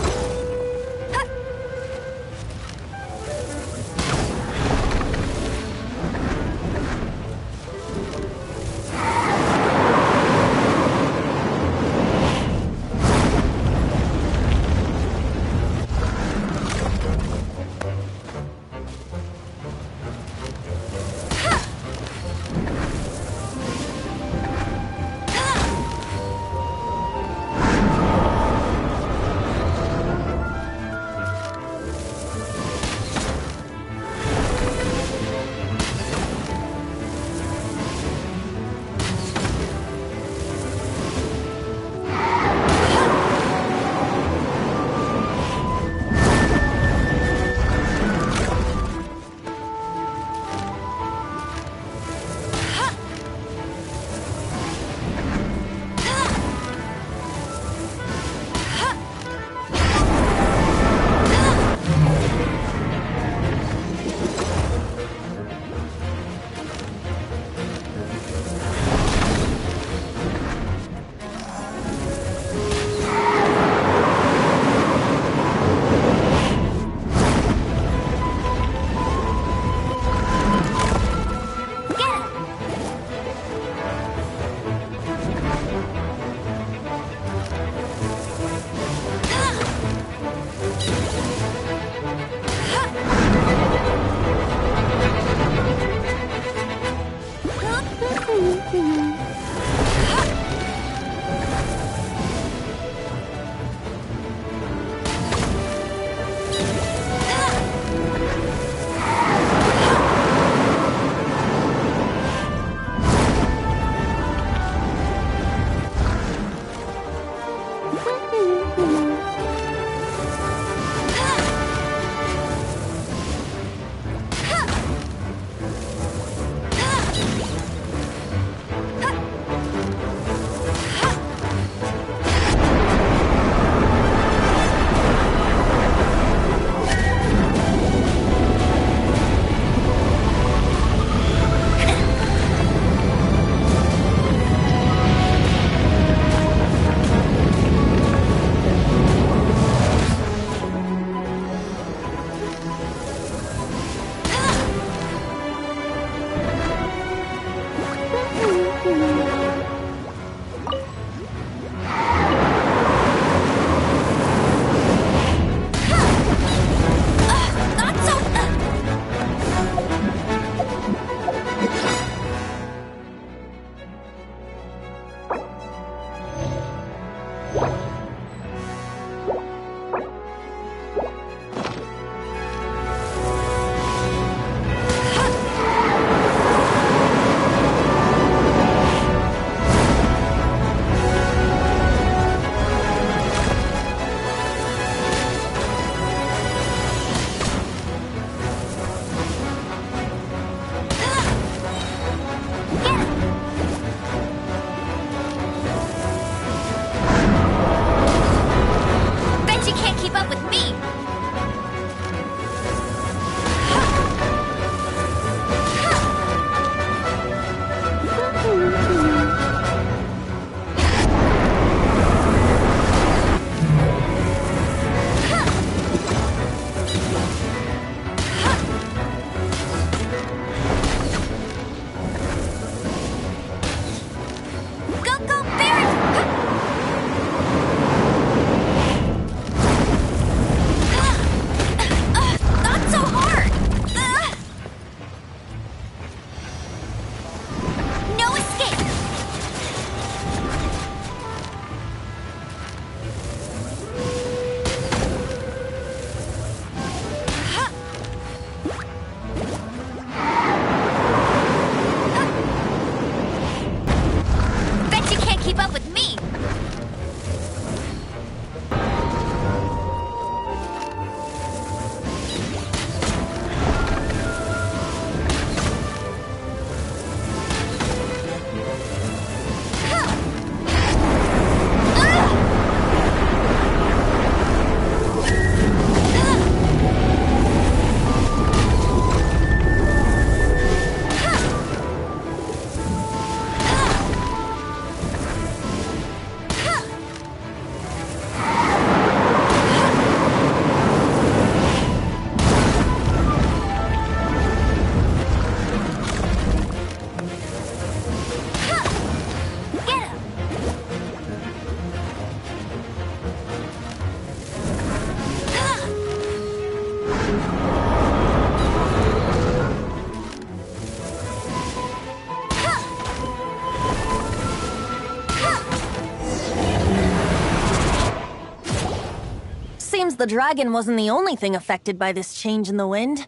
the dragon wasn't the only thing affected by this change in the wind.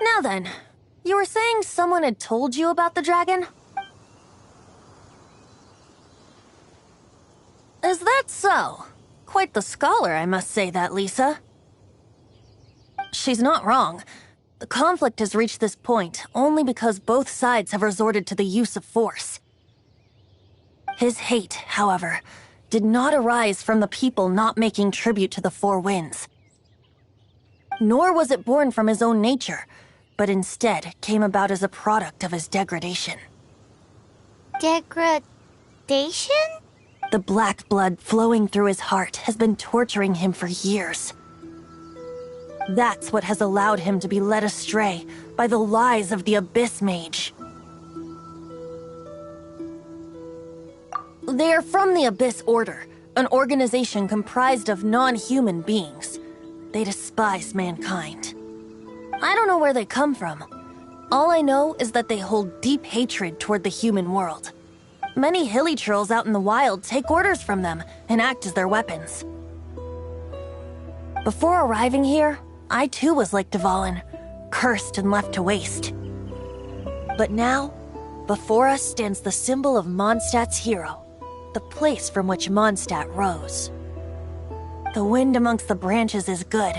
Now then, you were saying someone had told you about the dragon? Is that so? Quite the scholar, I must say that, Lisa. She's not wrong. The conflict has reached this point only because both sides have resorted to the use of force. His hate, however, did not arise from the people not making tribute to the Four Winds. Nor was it born from his own nature, but instead came about as a product of his degradation. Degradation? The black blood flowing through his heart has been torturing him for years. That's what has allowed him to be led astray by the lies of the Abyss Mage. They are from the Abyss Order, an organization comprised of non-human beings. They despise mankind. I don't know where they come from. All I know is that they hold deep hatred toward the human world. Many hilly trolls out in the wild take orders from them and act as their weapons. Before arriving here, I too was like Dvalin, cursed and left to waste. But now, before us stands the symbol of Mondstadt's hero, the place from which Mondstadt rose. The wind amongst the branches is good.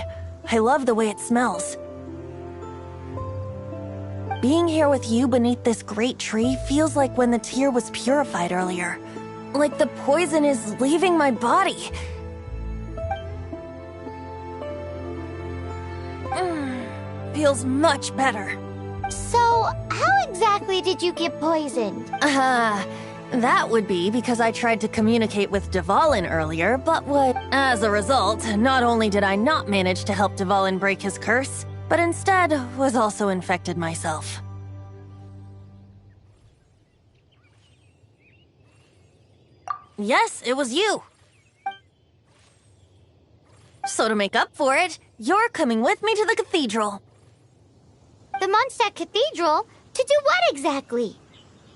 I love the way it smells. Being here with you beneath this great tree feels like when the tear was purified earlier. Like the poison is leaving my body. Feels much better. So, how exactly did you get poisoned? That would be because I tried to communicate with Dvalin earlier, but as a result, not only did I not manage to help Dvalin break his curse, but instead was also infected myself. Yes, it was you. So to make up for it, you're coming with me to the cathedral. The Mondstadt Cathedral? To do what exactly?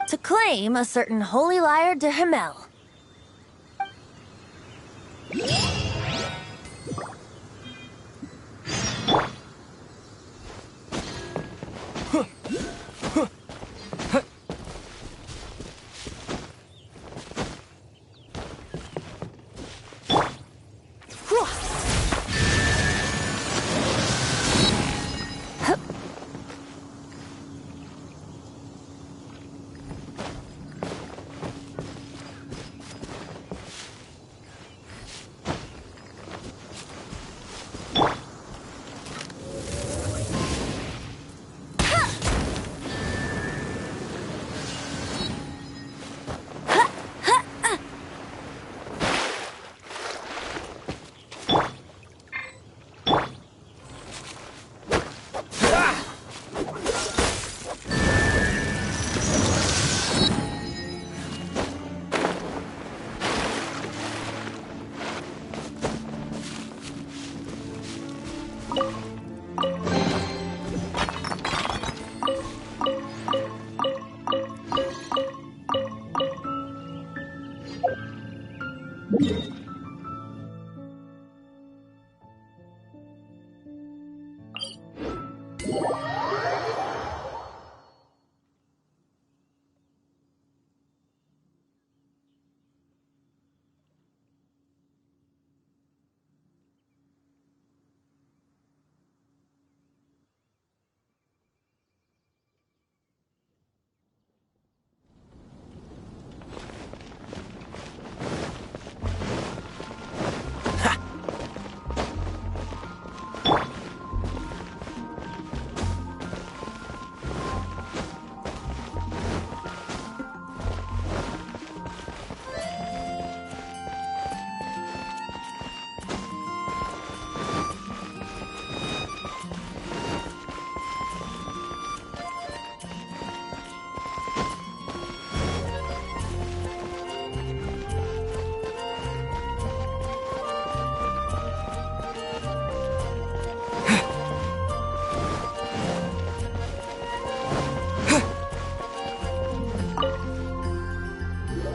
To claim a certain holy liar de Himmel.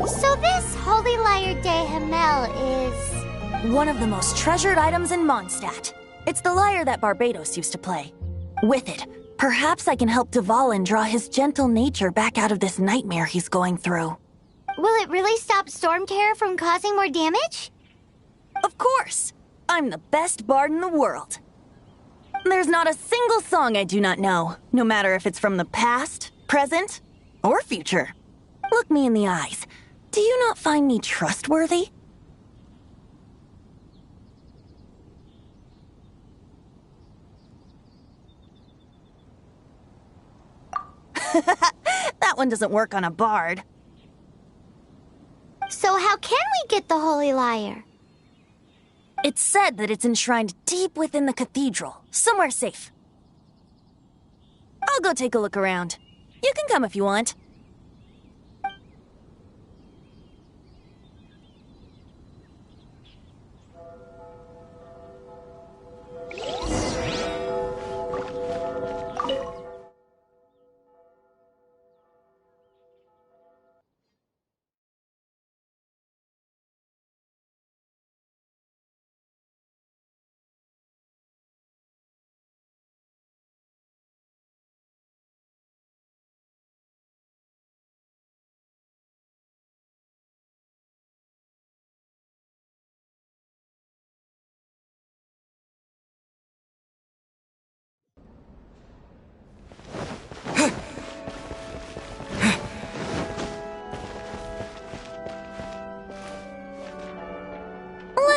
So this holy liar de Himmel is One of the most treasured items in Mondstadt. It's the lyre that Barbados used to play. With it, perhaps I can help Dvalin draw his gentle nature back out of this nightmare he's going through. Will it really stop Storm Terror from causing more damage? Of course! I'm the best bard in the world. There's not a single song I do not know, no matter if it's from the past, present, or future. Look me in the eyes. Do you not find me trustworthy? That one doesn't work on a bard. So how can we get the Holy Lyre? It's said that it's enshrined deep within the cathedral, somewhere safe. I'll go take a look around. You can come if you want.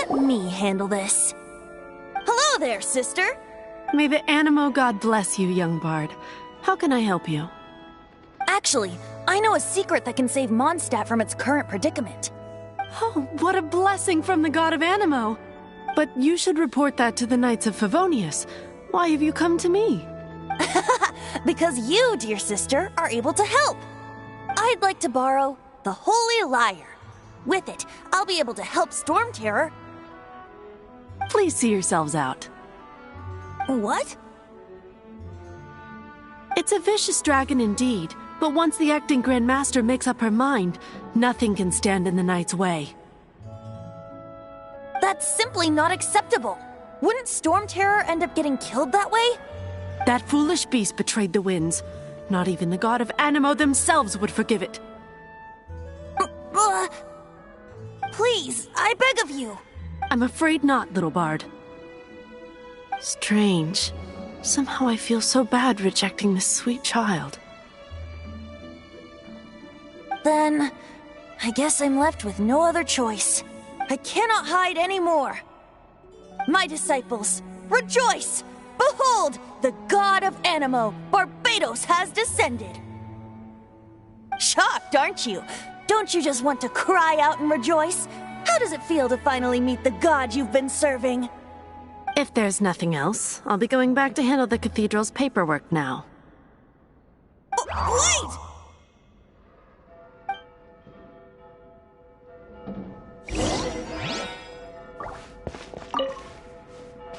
Let me handle this. Hello there, sister! May the Animo God bless you, young bard. How can I help you? Actually, I know a secret that can save Mondstadt from its current predicament. Oh, what a blessing from the god of Animo! But you should report that to the Knights of Favonius. Why have you come to me? Because you, dear sister, are able to help. I'd like to borrow the Holy Lyre. With it, I'll be able to help Storm Terror. Please see yourselves out. What? It's a vicious dragon indeed, but once the acting Grand Master makes up her mind, nothing can stand in the Knight's way. That's simply not acceptable. Wouldn't Storm Terror end up getting killed that way? That foolish beast betrayed the winds. Not even the god of Animo themselves would forgive it. Please, I beg of you. I'm afraid not, little bard. Strange. Somehow I feel so bad rejecting this sweet child. Then, I guess I'm left with no other choice. I cannot hide anymore. My disciples, rejoice! Behold, the god of Animo, Barbados, has descended. Shocked, aren't you? Don't you just want to cry out and rejoice? How does it feel to finally meet the god you've been serving? If there's nothing else, I'll be going back to handle the cathedral's paperwork now. Wait!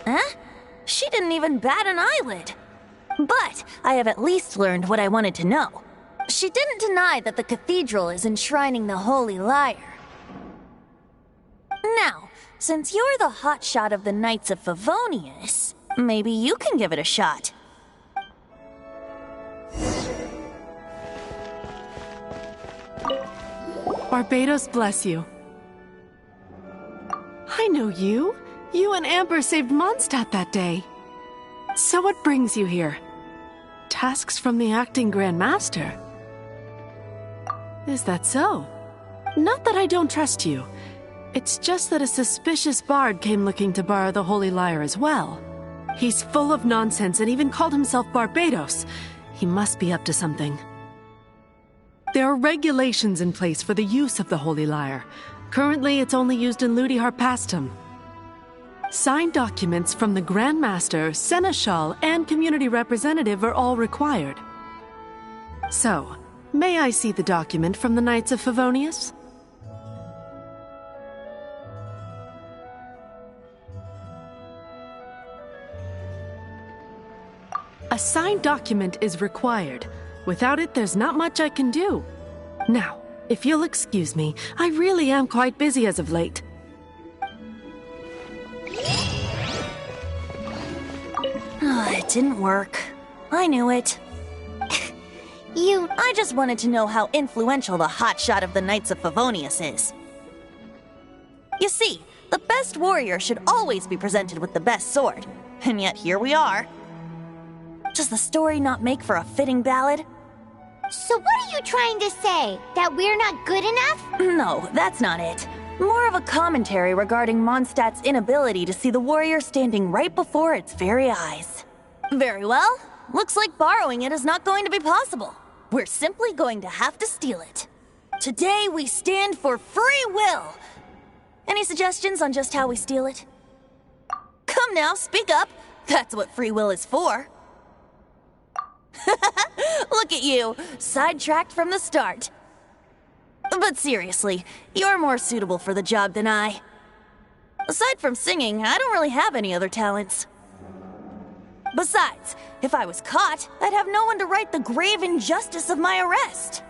Huh? She didn't even bat an eyelid. But I have at least learned what I wanted to know. She didn't deny that the cathedral is enshrining the Holy Lyre. Now, since you're the hotshot of the Knights of Favonius, maybe you can give it a shot. Barbados bless you. I know you. You and Amber saved Mondstadt that day. So what brings you here? Tasks from the acting Grand Master? Is that so? Not that I don't trust you. It's just that a suspicious bard came looking to borrow the Holy Lyre as well. He's full of nonsense and even called himself Barbados. He must be up to something. There are regulations in place for the use of the Holy Lyre. Currently, it's only used in Ludi Harpastum. Signed documents from the Grand Master, Seneschal, and community representative are all required. So, may I see the document from the Knights of Favonius? A signed document is required. Without it, there's not much I can do. Now, if you'll excuse me, I really am quite busy as of late. didn't work. I knew it. I just wanted to know how influential the hotshot of the Knights of Favonius is. You see, the best warrior should always be presented with the best sword. And yet here we are. Does the story not make for a fitting ballad? So what are you trying to say? That we're not good enough? No, that's not it. More of a commentary regarding Mondstadt's inability to see the warrior standing right before its very eyes. Very well. Looks like borrowing it is not going to be possible. We're simply going to have to steal it. Today we stand for free will. Any suggestions on just how we steal it? Come now, speak up. That's what free will is for. Look at you, sidetracked from the start. But seriously, you're more suitable for the job than I. Aside from singing, I don't really have any other talents. Besides, if I was caught, I'd have no one to right the grave injustice of my arrest.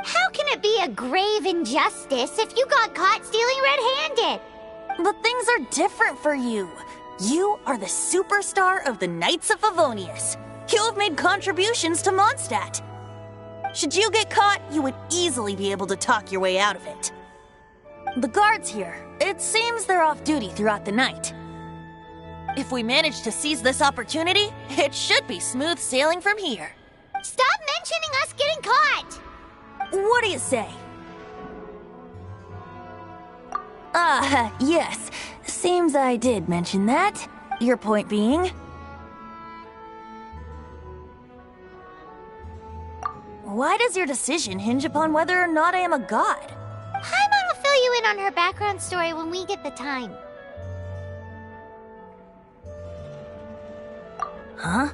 How can it be a grave injustice if you got caught stealing red-handed? But things are different for you. You are the superstar of the Knights of Favonius. You have made contributions to Mondstadt. Should you get caught, you would easily be able to talk your way out of it. The guards here, it seems they're off duty throughout the night. If we manage to seize this opportunity, it should be smooth sailing from here. Stop mentioning us getting caught! What do you say? Yes. Seems I did mention that. Your point being? Why does your decision hinge upon whether or not I am a god? Paimon will fill you in on her background story when we get the time. Huh?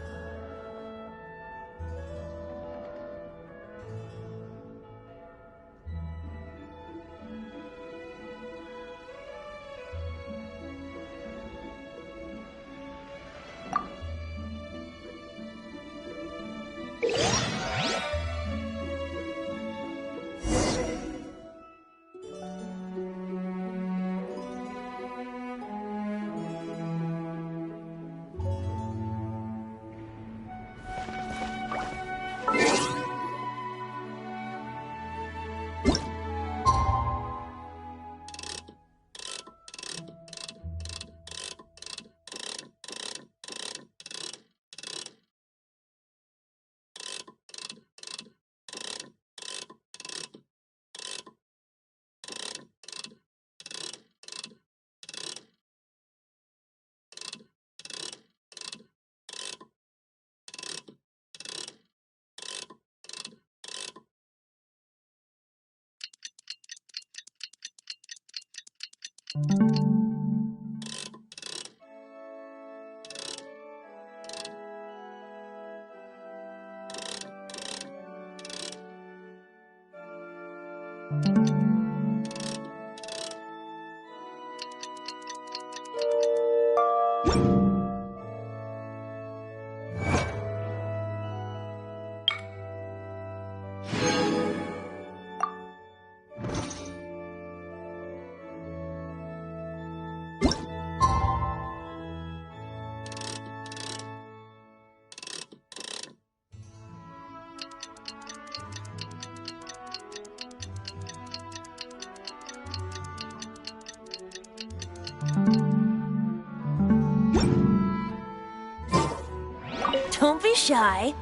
Don't be shy.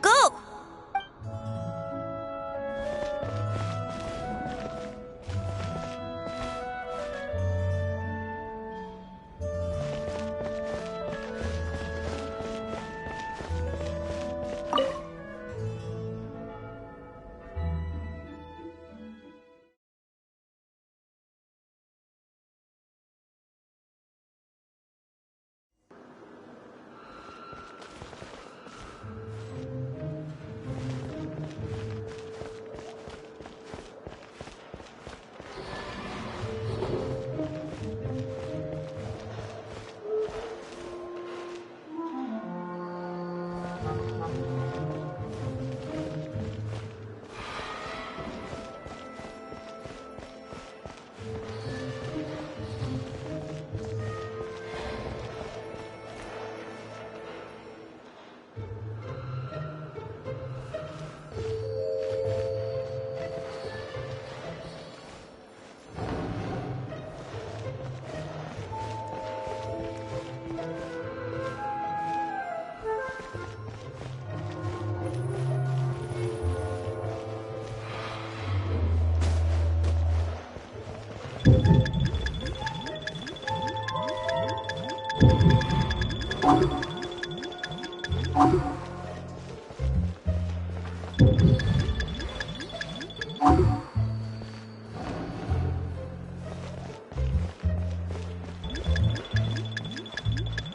Go!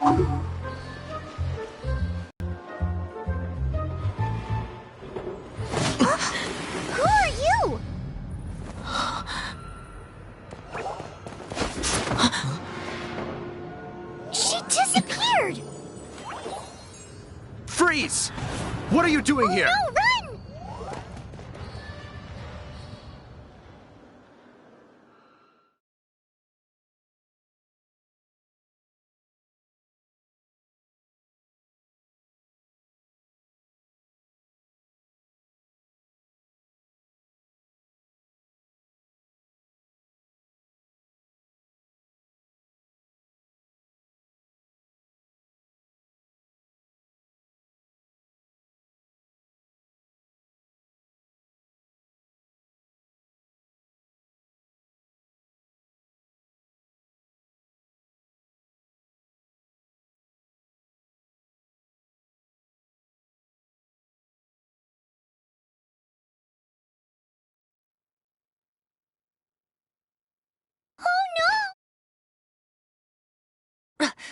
Who are you? She disappeared! Freeze! What are you doing here? No, run!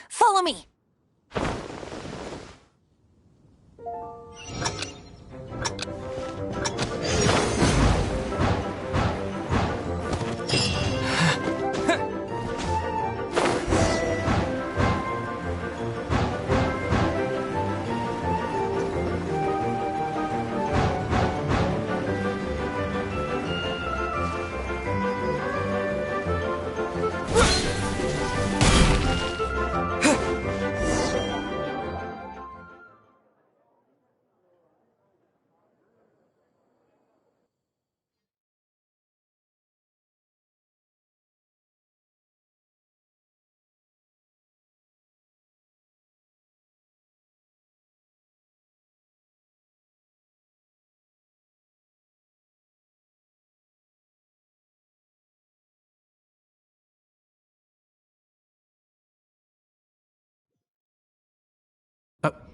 Follow me.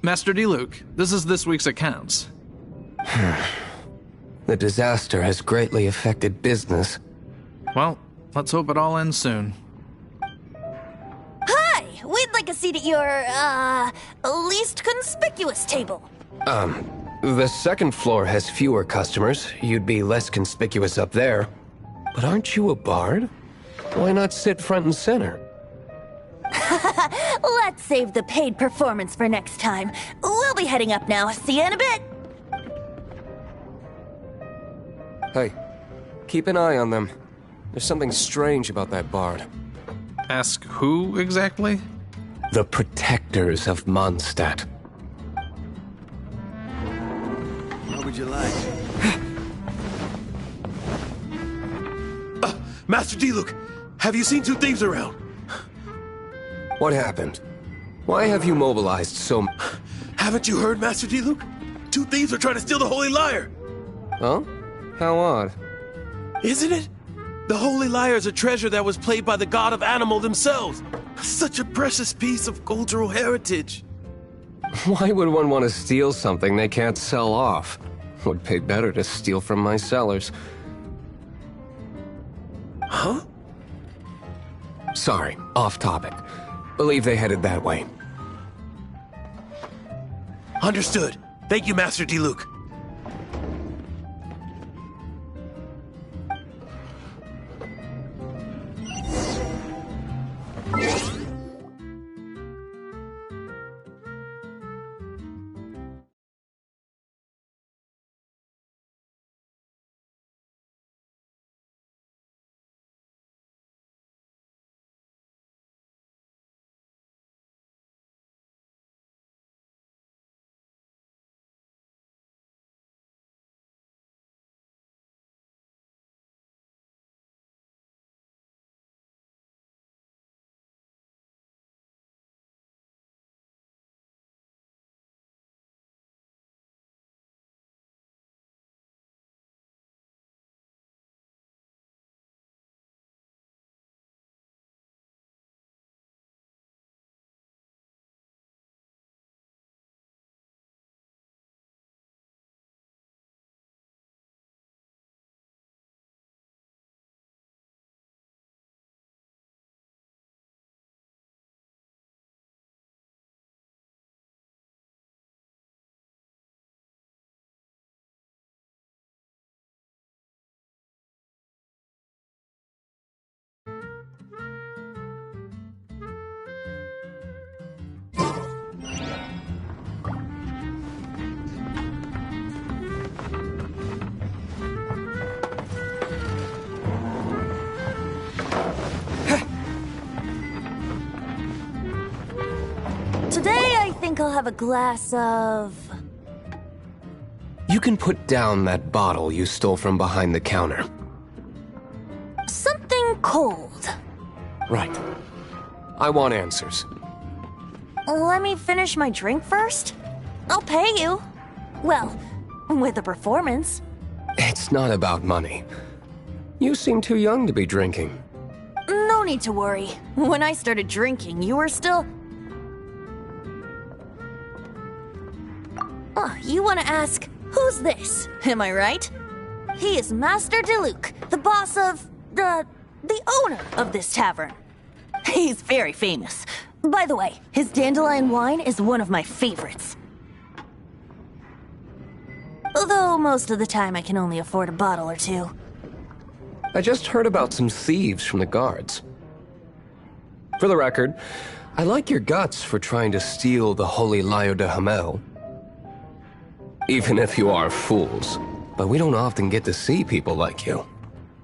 Master D-Luke, this is this week's accounts. The disaster has greatly affected business. Well, let's hope it all ends soon. Hi! We'd like a seat at your, least conspicuous table. The second floor has fewer customers. You'd be less conspicuous up there. But aren't you a bard? Why not sit front and center? Let's save the paid performance for next time. We'll be heading up now. See you in a bit. Hey, keep an eye on them. There's something strange about that bard. Ask who exactly? The protectors of Mondstadt. What would you like? Master D-Luke, have you seen two thieves around? What happened? Why have you mobilized so... Haven't you heard, Master D-Luke? Two thieves are trying to steal the Holy Lyre. Huh? How odd. Isn't it? The Holy Lyre is a treasure that was played by the god of animal themselves. Such a precious piece of cultural heritage. Why would one want to steal something they can't sell off? Would pay better to steal from my sellers. Huh? Sorry, off topic. Believe they headed that way. Understood. Thank you, Master D-Luke. I'll have a glass of... You can put down that bottle you stole from behind the counter. something cold. Right. I want answers. Let me finish my drink first. I'll pay you. Well, with a performance. It's not about money. You seem too young to be drinking. No need to worry. When I started drinking, you were still... You want to ask, who's this? Am I right? He is Master Diluc, the boss of... the owner of this tavern. He's very famous. By the way, his dandelion wine is one of my favorites. Although most of the time I can only afford a bottle or two. I just heard about some thieves from the guards. For the record, I like your guts for trying to steal the Holy Lyre de Hamel. Even if you are fools. But we don't often get to see people like you.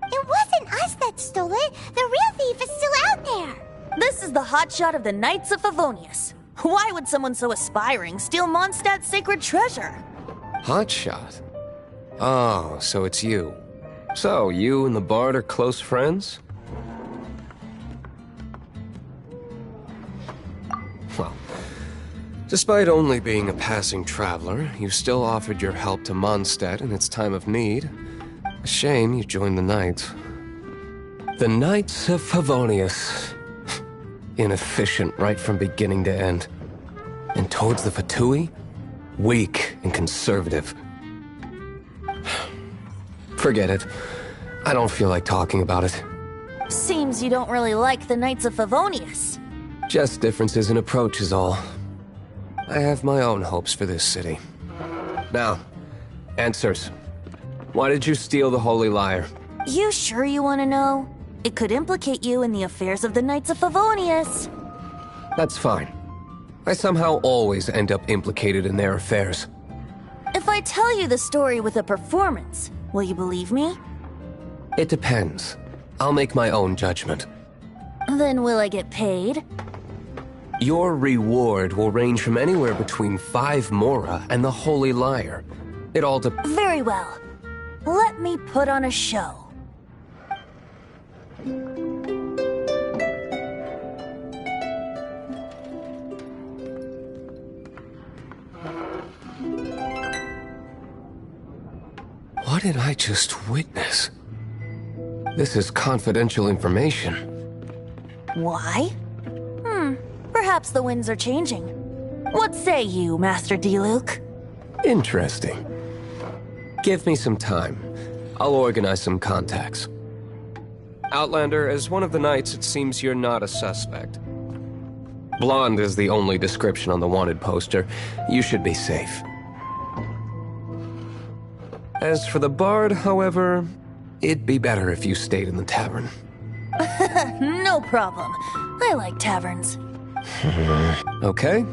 It wasn't us that stole it. The real thief is still out there. This is the hotshot of the Knights of Favonius. Why would someone so aspiring steal Mondstadt's sacred treasure? Hotshot? Oh, so it's you. So, you and the Bard are close friends? Well, despite only being a passing traveler, you still offered your help to Mondstadt in its time of need. A shame you joined the Knights. The Knights of Favonius. Inefficient right from beginning to end. And towards the Fatui, weak and conservative. Forget it. I don't feel like talking about it. Seems you don't really like the Knights of Favonius. Just differences in approach is all. I have my own hopes for this city. Now, answers. Why did you steal the Holy Lyre? You sure you want to know? It could implicate you in the affairs of the Knights of Favonius. That's fine. I somehow always end up implicated in their affairs. If I tell you the story with a performance, will you believe me? It depends. I'll make my own judgment. Then will I get paid? Your reward will range from anywhere between 5 mora and the Holy Lyre. It all depends. Very well. Let me put on a show. What did I just witness? This is confidential information. Why? Perhaps the winds are changing. What say you, Master Diluc? Interesting. Give me some time. I'll organize some contacts. Outlander, as one of the knights, it seems you're not a suspect. Blonde is the only description on the wanted poster. You should be safe. As for the Bard, however, it'd be better if you stayed in the tavern. No problem. I like taverns. Okay.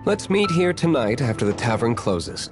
Let's meet here tonight after the tavern closes.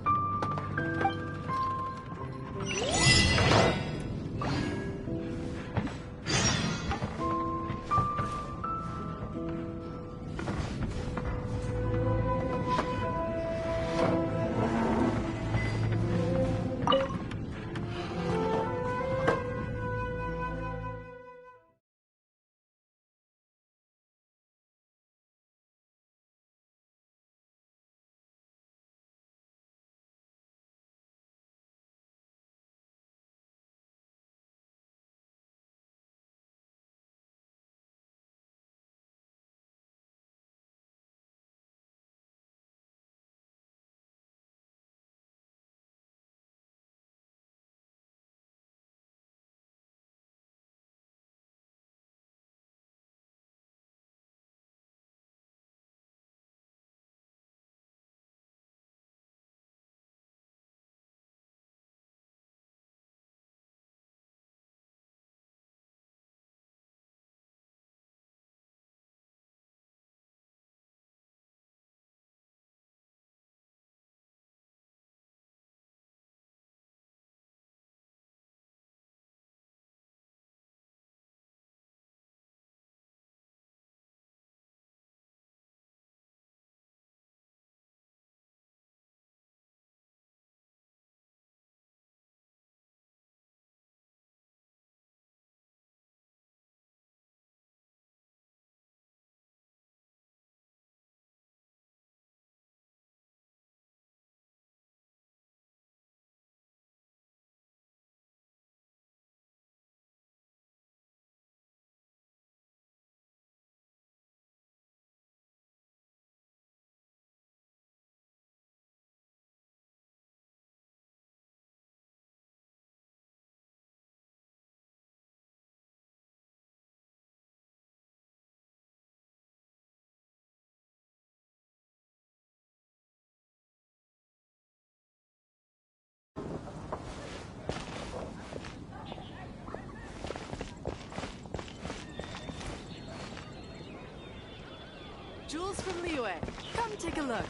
Liyue. Come take a look.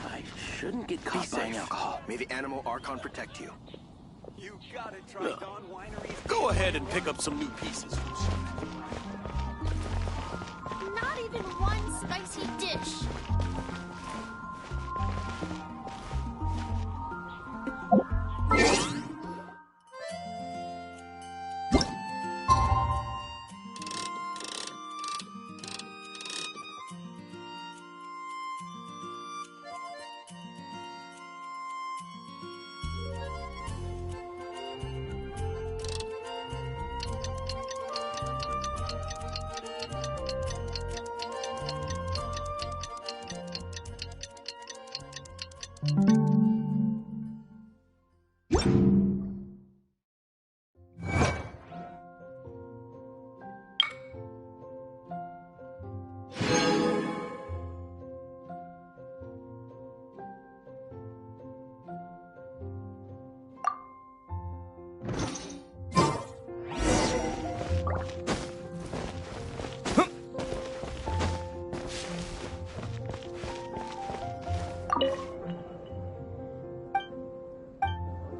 I shouldn't get caught by alcohol. May the animal Archon protect you. You gotta try Dawn Winery's. Go ahead and pick up some new pieces. Not even one spicy dish.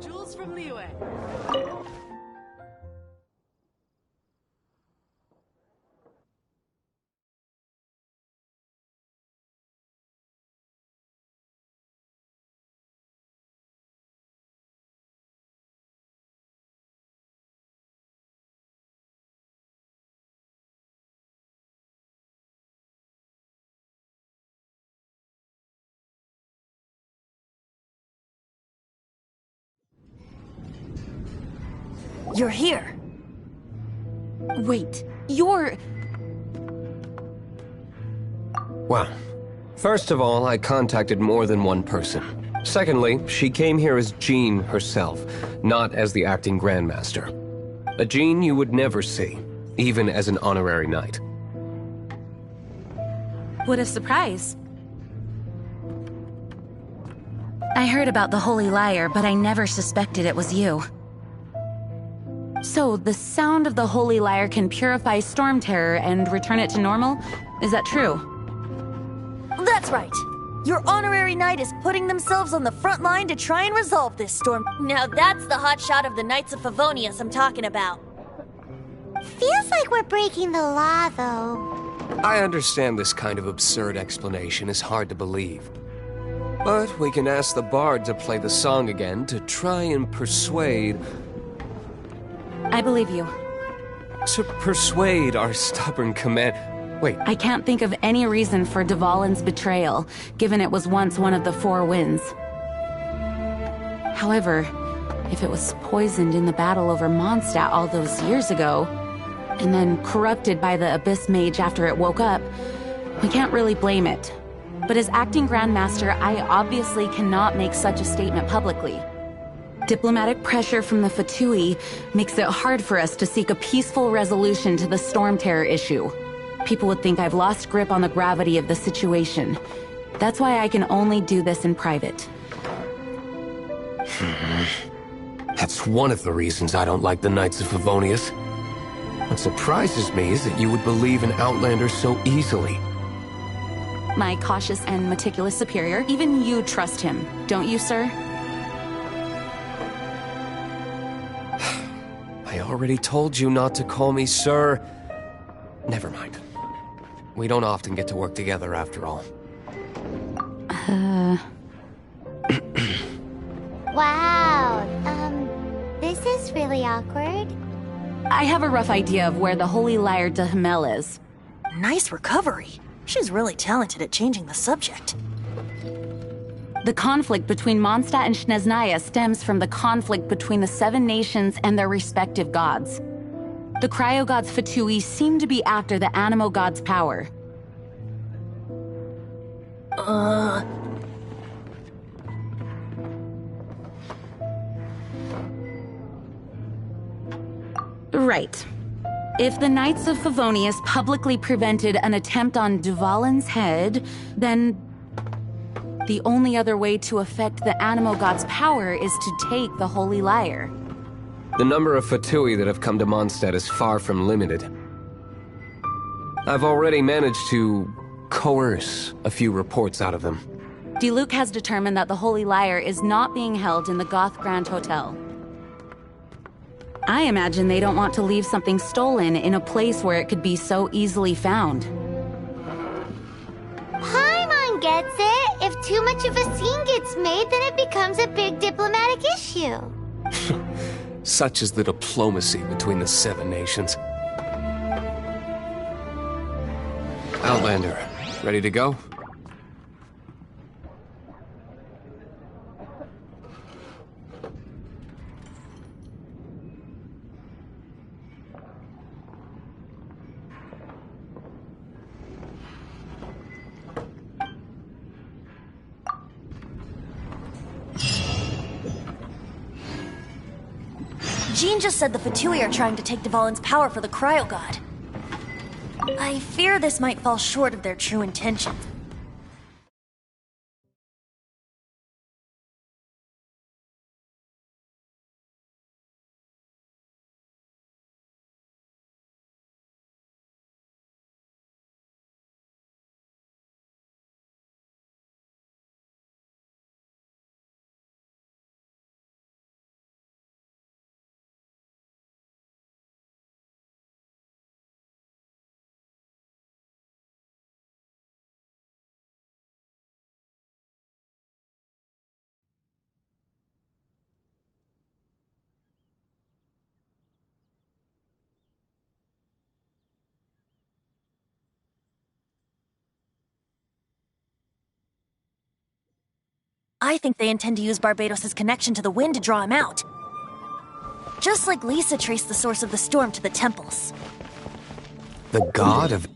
Jewels from Liyue. You're here. Wait, you're... Well, first of all, I contacted more than one person. Secondly, she came here as Jean herself, not as the acting Grandmaster. A Jean you would never see, even as an honorary knight. What a surprise. I heard about the Holy Liar, but I never suspected it was you. So, the sound of the Holy Liar can purify Storm Terror and return it to normal? Is that true? That's right. Your honorary knight is putting themselves on the front line to try and resolve this storm. Now that's the hotshot of the Knights of Favonius I'm talking about. Feels like we're breaking the law, though. I understand this kind of absurd explanation is hard to believe. But we can ask the bard to play the song again to try and persuade... I believe you. To persuade our stubborn command... Wait. I can't think of any reason for Dvalin's betrayal, given it was once one of the Four Winds. However, if it was poisoned in the battle over Mondstadt all those years ago, and then corrupted by the Abyss Mage after it woke up, we can't really blame it. But as acting Grandmaster, I obviously cannot make such a statement publicly. Diplomatic pressure from the Fatui makes it hard for us to seek a peaceful resolution to the Storm Terror issue. People would think I've lost grip on the gravity of the situation. That's why I can only do this in private. That's one of the reasons I don't like the Knights of Favonius. What surprises me is that you would believe in Outlanders so easily. My cautious and meticulous superior, even you trust him, don't you, sir? I already told you not to call me sir. Never mind. We don't often get to work together after all. Wow, this is really awkward. I have a rough idea of where the Holy Liar de Himmel is. Nice recovery. She's really talented at changing the subject. The conflict between Mondstadt and Snezhnaya stems from the conflict between the Seven Nations and their respective gods. The cryo-gods Fatui seem to be after the animo god's power. Right. If the Knights of Favonius publicly prevented an attempt on Dvalin's head, then the only other way to affect the animo god's power is to take the Holy Liar. The number of Fatui that have come to Mondstadt is far from limited. I've already managed to coerce a few reports out of them. Diluc has determined that the Holy Lyre is not being held in the Goth Grand Hotel. I imagine they don't want to leave something stolen in a place where it could be so easily found. Paimon gets it. If too much of a scene gets made, then it becomes a big diplomatic issue. Such is the diplomacy between the Seven Nations. Outlander, ready to go? Jean just said the Fatui are trying to take Dvalin's power for the Cryo God. I fear this might fall short of their true intentions. I think they intend to use Barbados' connection to the wind to draw him out. Just like Lisa traced the source of the storm to the temples. The god of...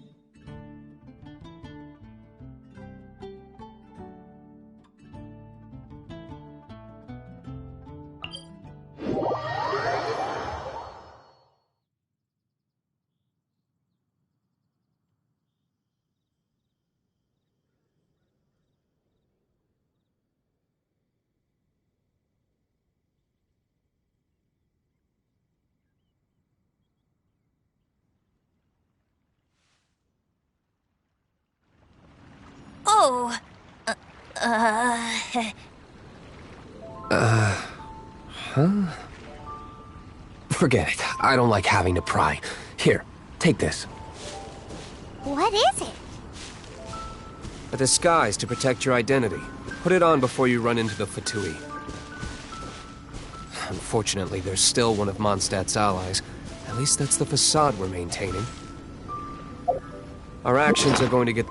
Oh, Huh? Forget it. I don't like having to pry. Here, take this. What is it? A disguise to protect your identity. Put it on before you run into the Fatui. Unfortunately, there's still one of Mondstadt's allies. At least that's the facade we're maintaining. Our actions are going to get...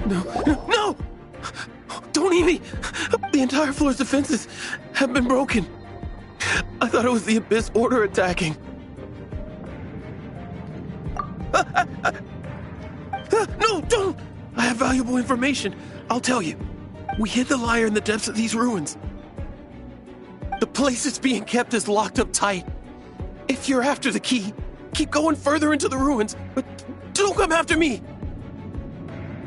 No! Don't eat me! The entire floor's defenses have been broken. I thought it was the Abyss Order attacking. No, don't! I have valuable information. I'll tell you. We hid the lyre in the depths of these ruins. The place it's being kept is locked up tight. If you're after the key, keep going further into the ruins, but don't come after me.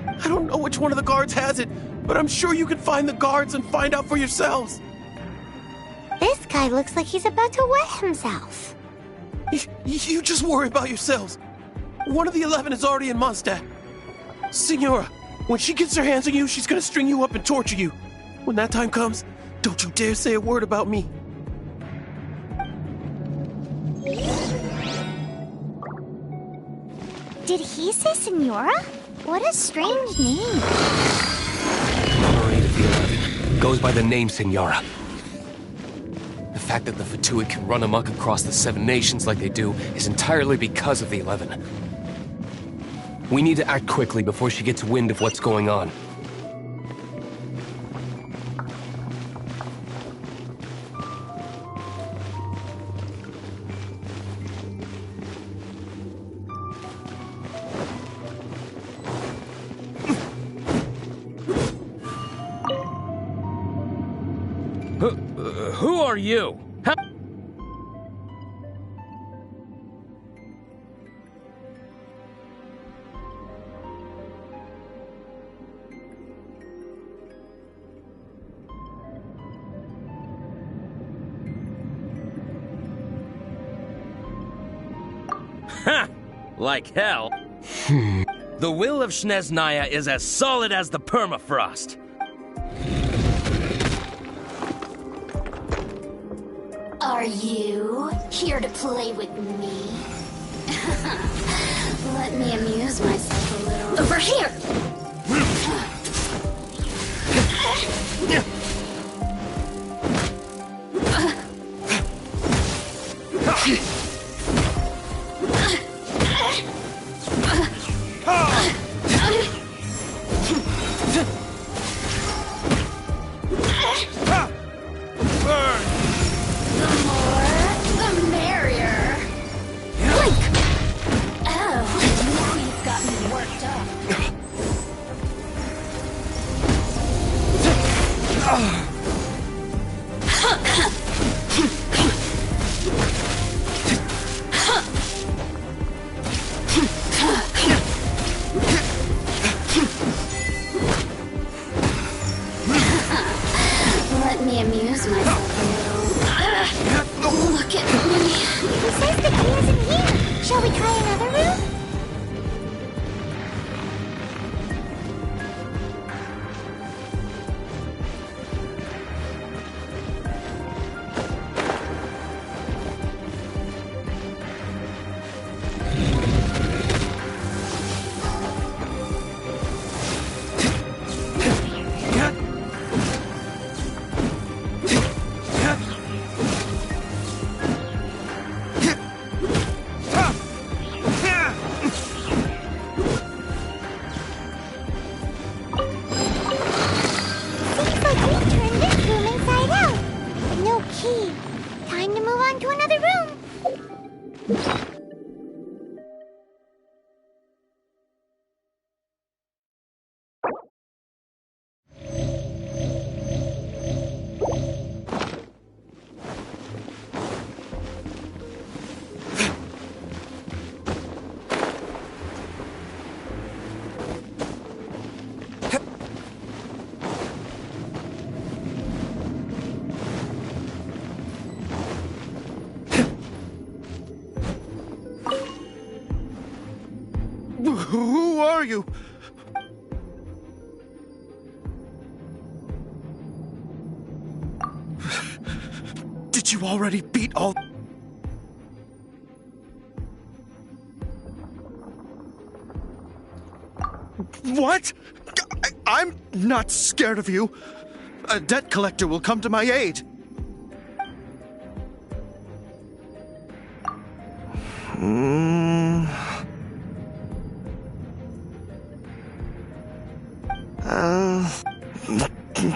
I don't know which one of the guards has it, but I'm sure you can find the guards and find out for yourselves. This guy looks like he's about to wet himself. You just worry about yourselves. One of the 11 is already in Mondstadt. Signora, when she gets her hands on you, she's gonna string you up and torture you. When that time comes, don't you dare say a word about me. Did he say Senora? What a strange name. Marine of the 11 goes by the name Senora. The fact that the Fatuid can run amok across the 7 nations like they do is entirely because of the 11. We need to act quickly before she gets wind of what's going on. Who are you? Ha! Like hell. The will of Snezhnaya is as solid as the permafrost. Are you here to play with me? Let me amuse myself a little. Over here! Who are you? Did you already beat all... What? I'm not scared of you. A debt collector will come to my aid.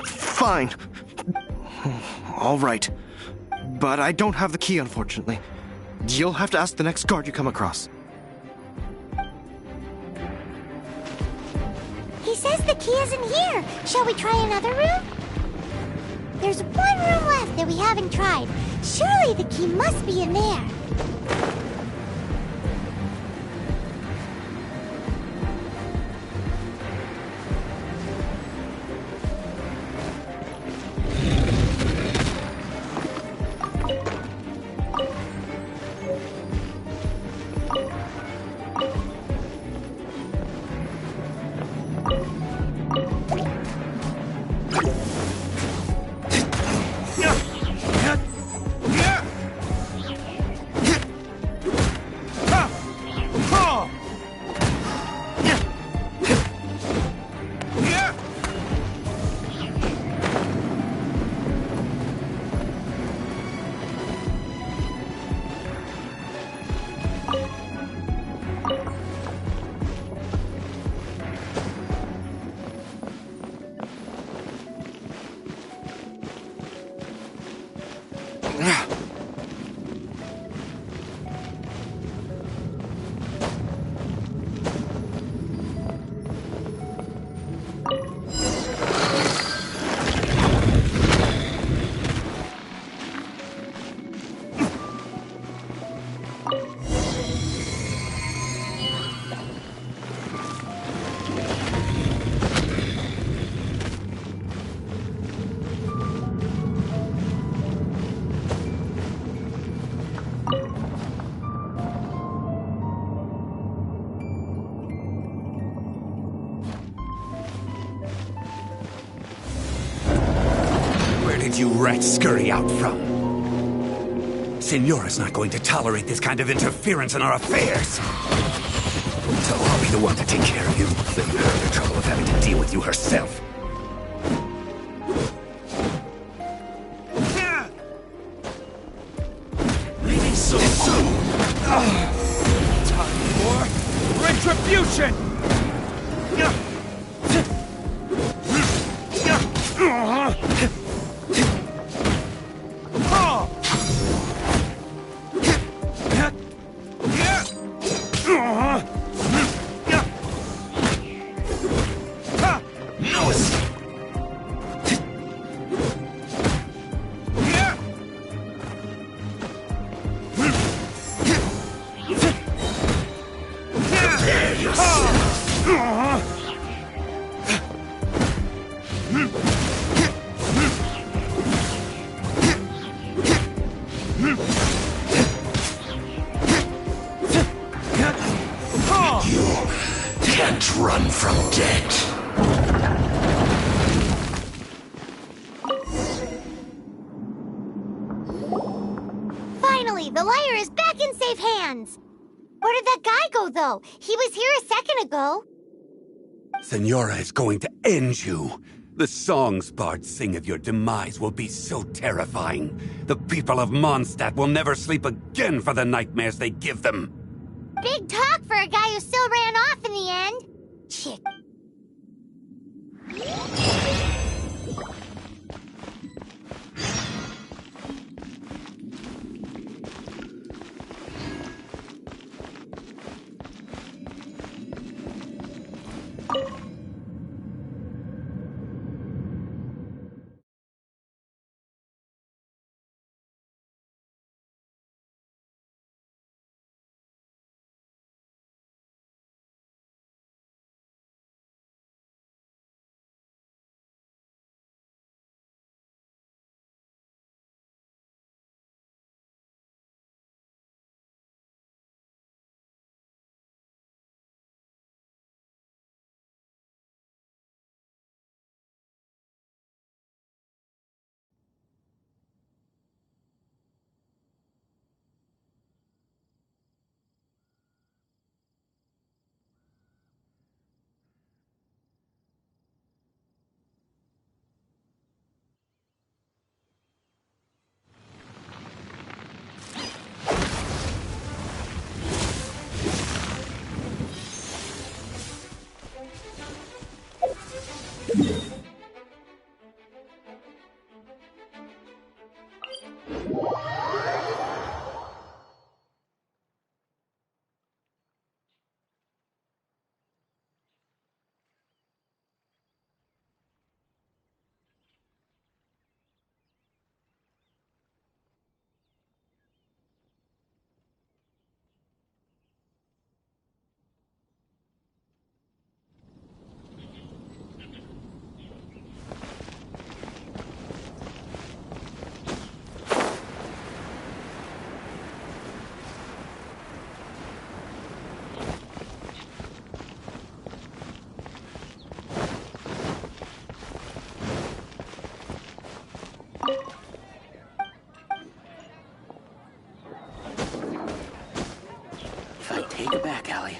Fine. All right. But I don't have the key, unfortunately. You'll have to ask the next guard you come across. He says the key isn't here. Shall we try another room? There's one room left that we haven't tried. Surely the key must be in there. You rats scurry out from? Signora's not going to tolerate this kind of interference in our affairs. So I'll be the one to take care of you. Save her the trouble of having to deal with you herself. Leaving so soon! Time for retribution! Run from death. Finally, the lyre is back in safe hands. Where did that guy go, though? He was here a second ago. Signora is going to end you. The songs bards sing of your demise will be so terrifying. The people of Mondstadt will never sleep again for the nightmares they give them. Big talk for a guy who still ran off in the end. Chick.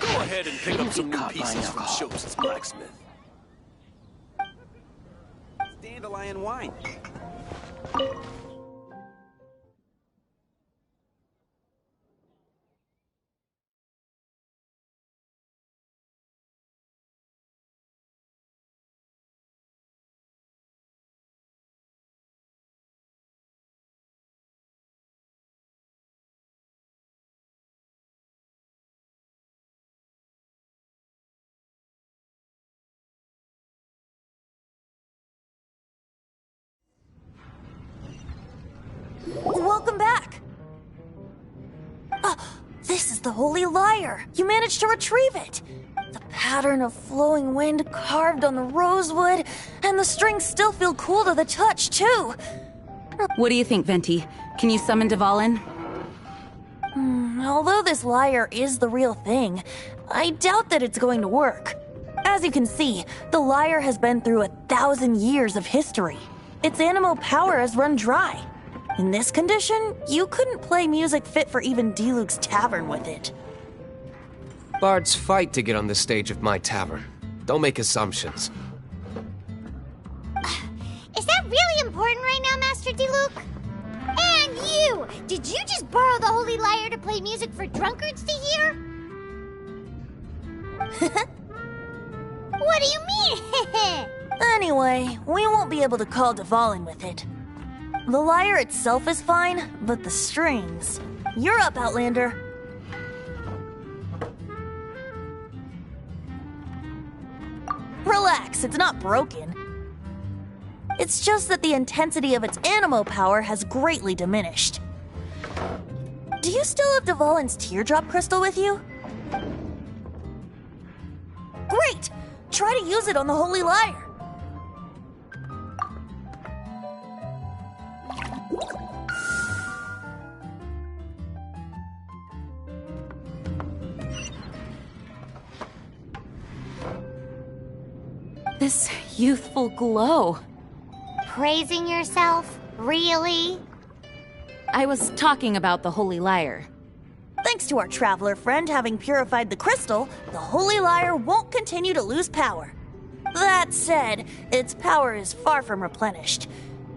Go ahead and pick up some new pieces from Shope's blacksmith. Dandelion wine. Welcome back! This is the Holy Lyre! You managed to retrieve it! The pattern of flowing wind carved on the rosewood, and the strings still feel cool to the touch, too! What do you think, Venti? Can you summon Dvalin? Although this lyre is the real thing, I doubt that it's going to work. As you can see, the lyre has been through 1,000 years of history. Its animal power has run dry. In this condition, you couldn't play music fit for even Diluc's tavern with it. Bards fight to get on the stage of my tavern. Don't make assumptions. Is that really important right now, Master Diluc? And you! Did you just borrow the Holy Lyre to play music for drunkards to hear? What do you mean? Anyway, we won't be able to call Dvalin with it. The lyre itself is fine, but the strings... You're up, Outlander. Relax, it's not broken. It's just that the intensity of its animo power has greatly diminished. Do you still have Dvalin's teardrop crystal with you? Great! Try to use it on the Holy Lyre. This youthful glow. Praising yourself? Really? I was talking about the Holy Lyre. Thanks to our traveler friend having purified the crystal, the Holy Lyre won't continue to lose power. That said, its power is far from replenished.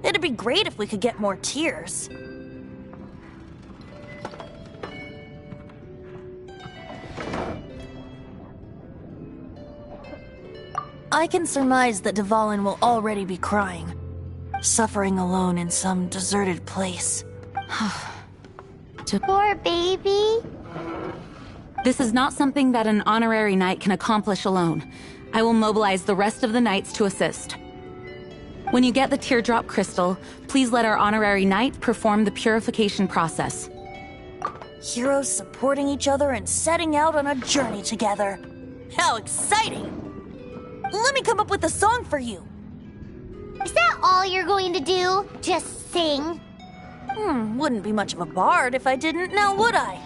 It'd be great if we could get more tears. I can surmise that Dvalin will already be crying, suffering alone in some deserted place. Poor baby. This is not something that an honorary knight can accomplish alone. I will mobilize the rest of the knights to assist. When you get the teardrop crystal, please let our honorary knight perform the purification process. Heroes supporting each other and setting out on a journey together. How exciting! Let me come up with a song for you. Is that all you're going to do? Just sing? Wouldn't be much of a bard if I didn't, now would I?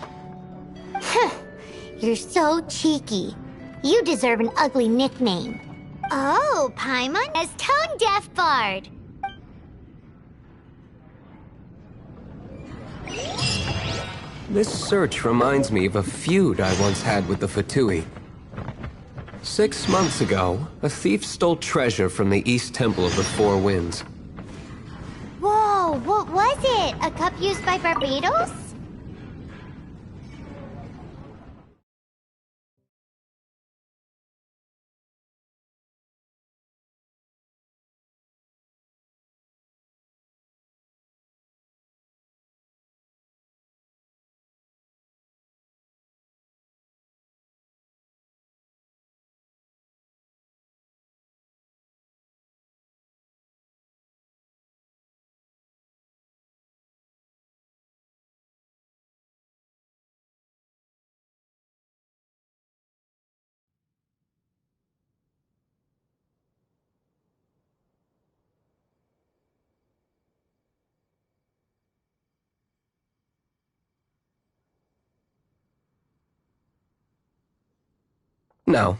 You're so cheeky. You deserve an ugly nickname. Oh, Paimon as tone-deaf bard. This search reminds me of a feud I once had with the Fatui. 6 months ago, a thief stole treasure from the East Temple of the Four Winds. Whoa, what was it? A cup used by Barbados? Now,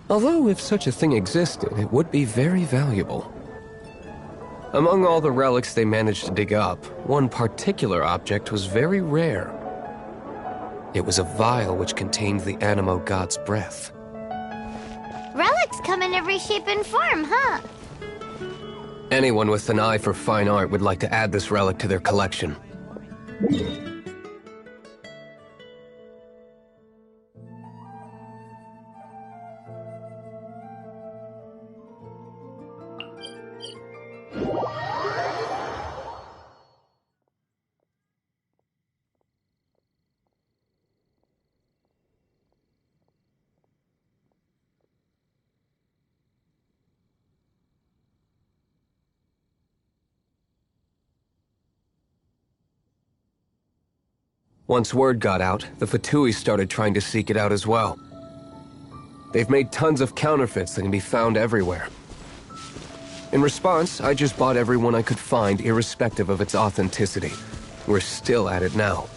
although if such a thing existed, it would be very valuable. Among all the relics they managed to dig up, one particular object was very rare. It was a vial which contained the Animo God's breath. Relics come in every shape and form, huh? Anyone with an eye for fine art would like to add this relic to their collection. Once word got out, the Fatui started trying to seek it out as well. They've made tons of counterfeits that can be found everywhere. In response, I just bought every one I could find, irrespective of its authenticity. We're still at it now.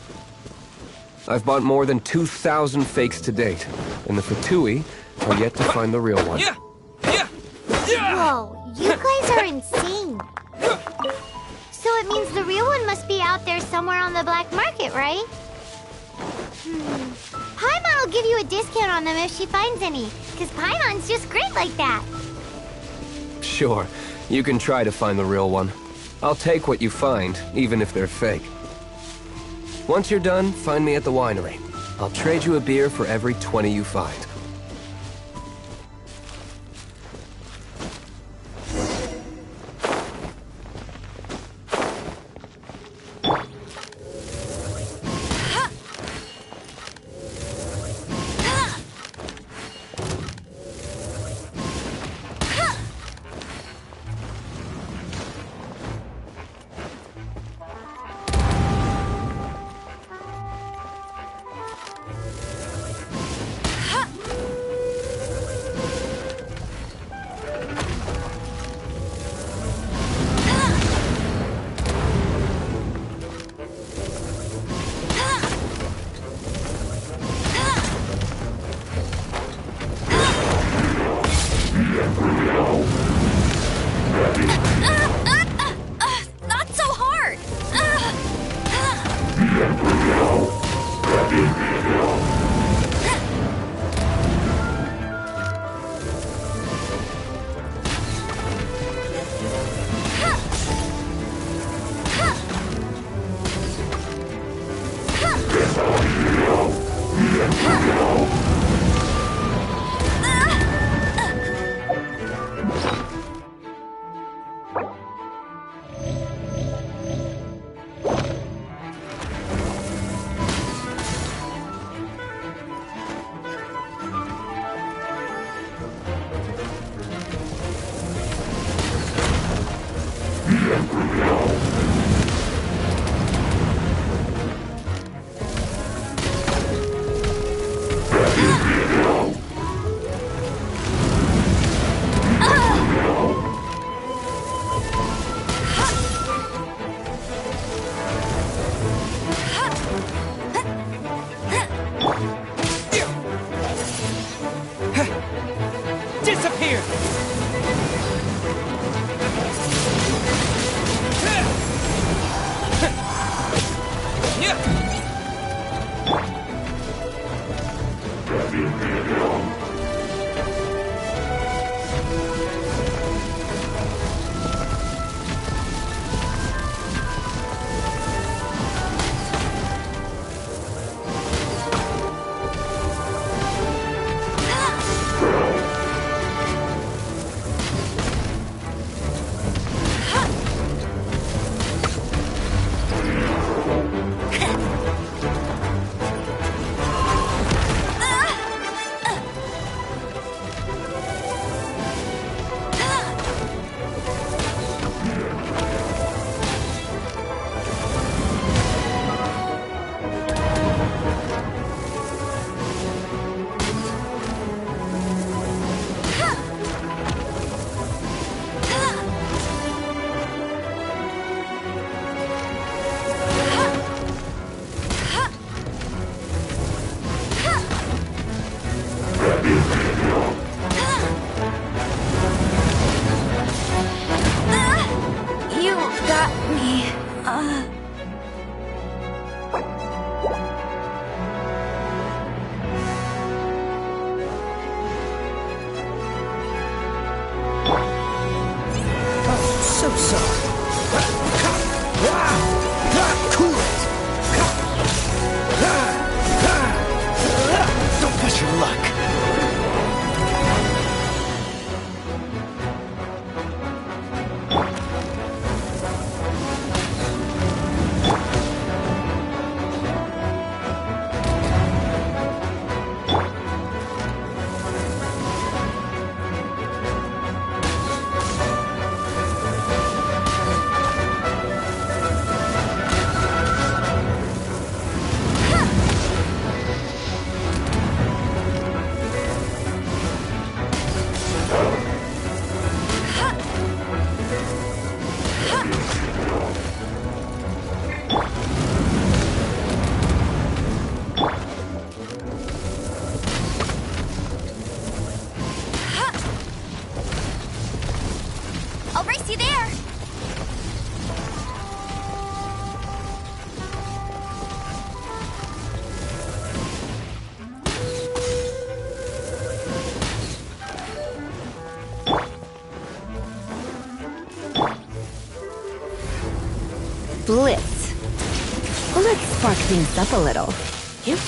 I've bought more than 2,000 fakes to date, and the Fatui are yet to find the real one. Whoa, you guys are insane. So it means the real one must be out there somewhere on the black market, right? Paimon will give you a discount on them if she finds any, because Paimon's just great like that. Sure, you can try to find the real one. I'll take what you find, even if they're fake. Once you're done, find me at the winery. I'll trade you a beer for every 20 you find. Not so hard! Disappear! see there. Blitz. Let's spark things up a little. Yep.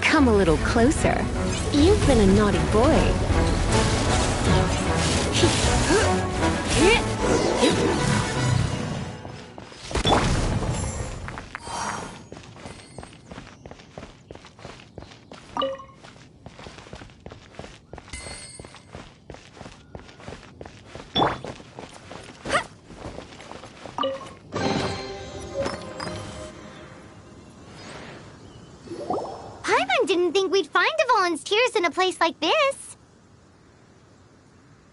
Come a little closer. You've been a naughty boy. Didn't think we'd find the volunteers in a place like this.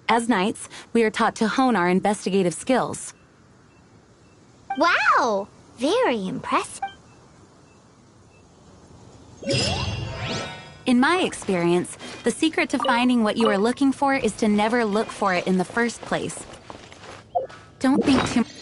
As knights, we are taught to hone our investigative skills. Wow! Very impressive. In my experience, the secret to finding what you are looking for is to never look for it in the first place. Don't think too much.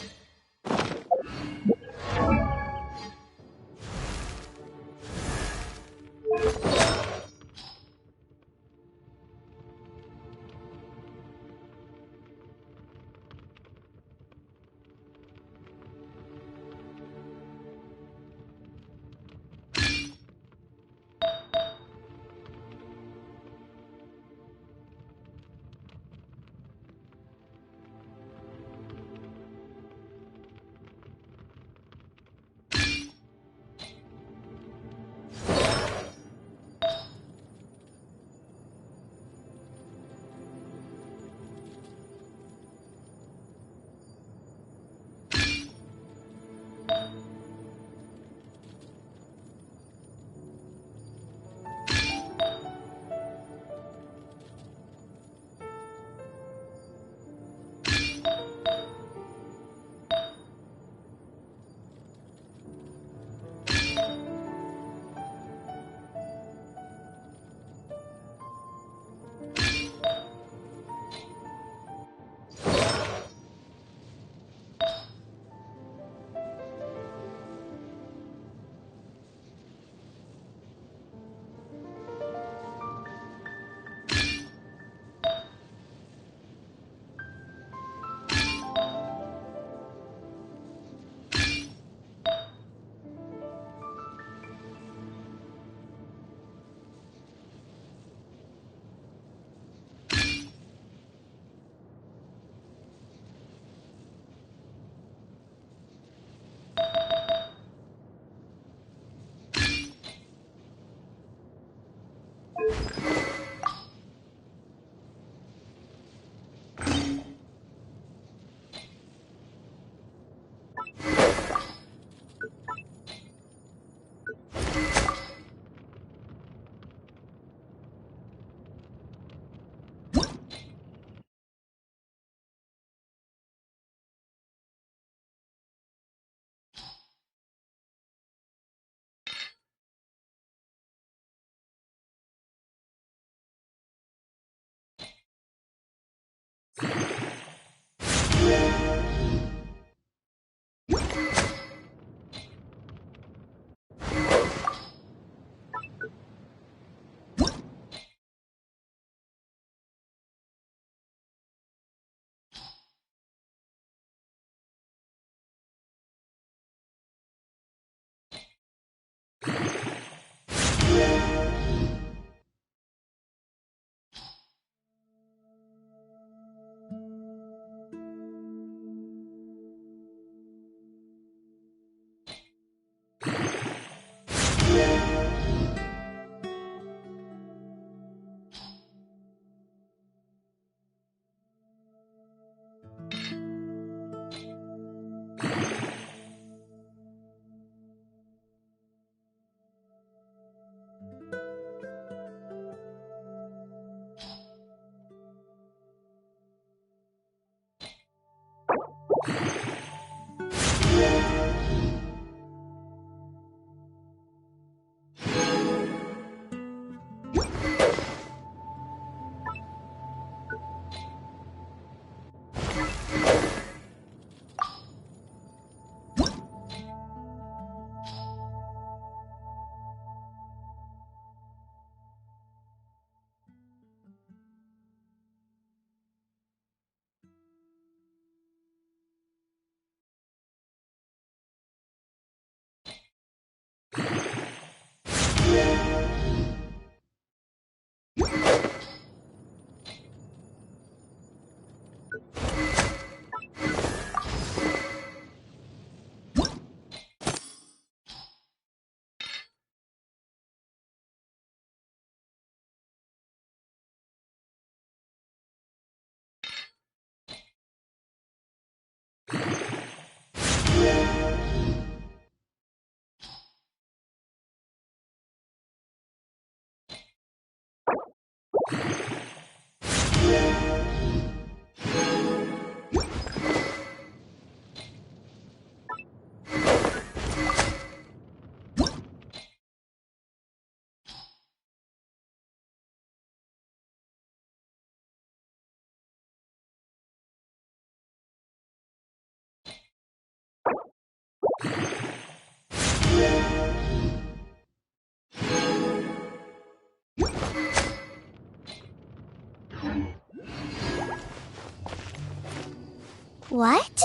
What?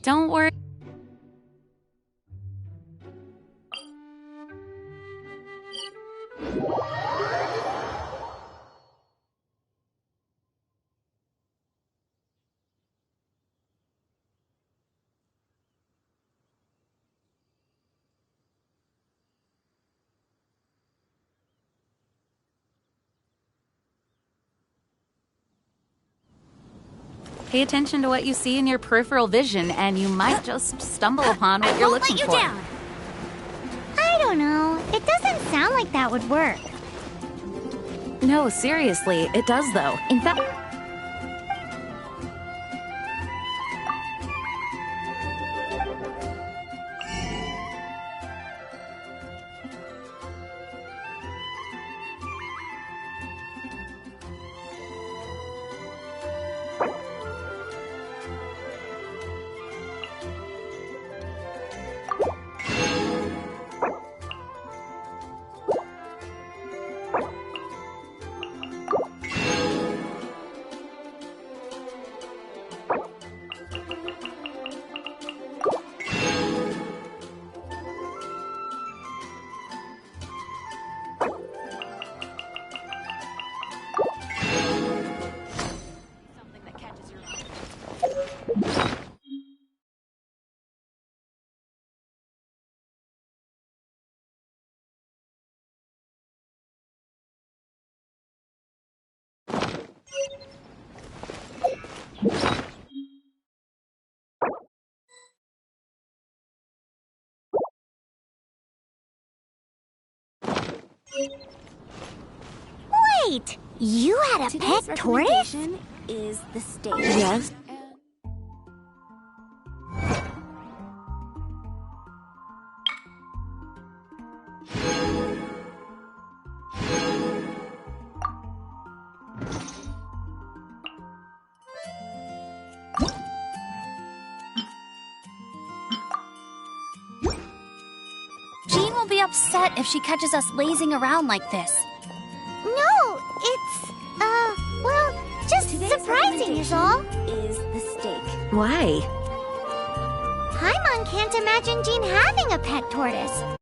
Don't worry. Pay attention to what you see in your peripheral vision, and you might just stumble upon what you're looking for. Down. I don't know. It doesn't sound like that would work. No, seriously, it does though. In fact... Wait! You had a pet tortoise? Is the steak. Yes? Jean will be upset if she catches us lazing around like this. No, it's, well, just surprising is all. Is the steak. Why? Paimon can't imagine Jean having a pet tortoise.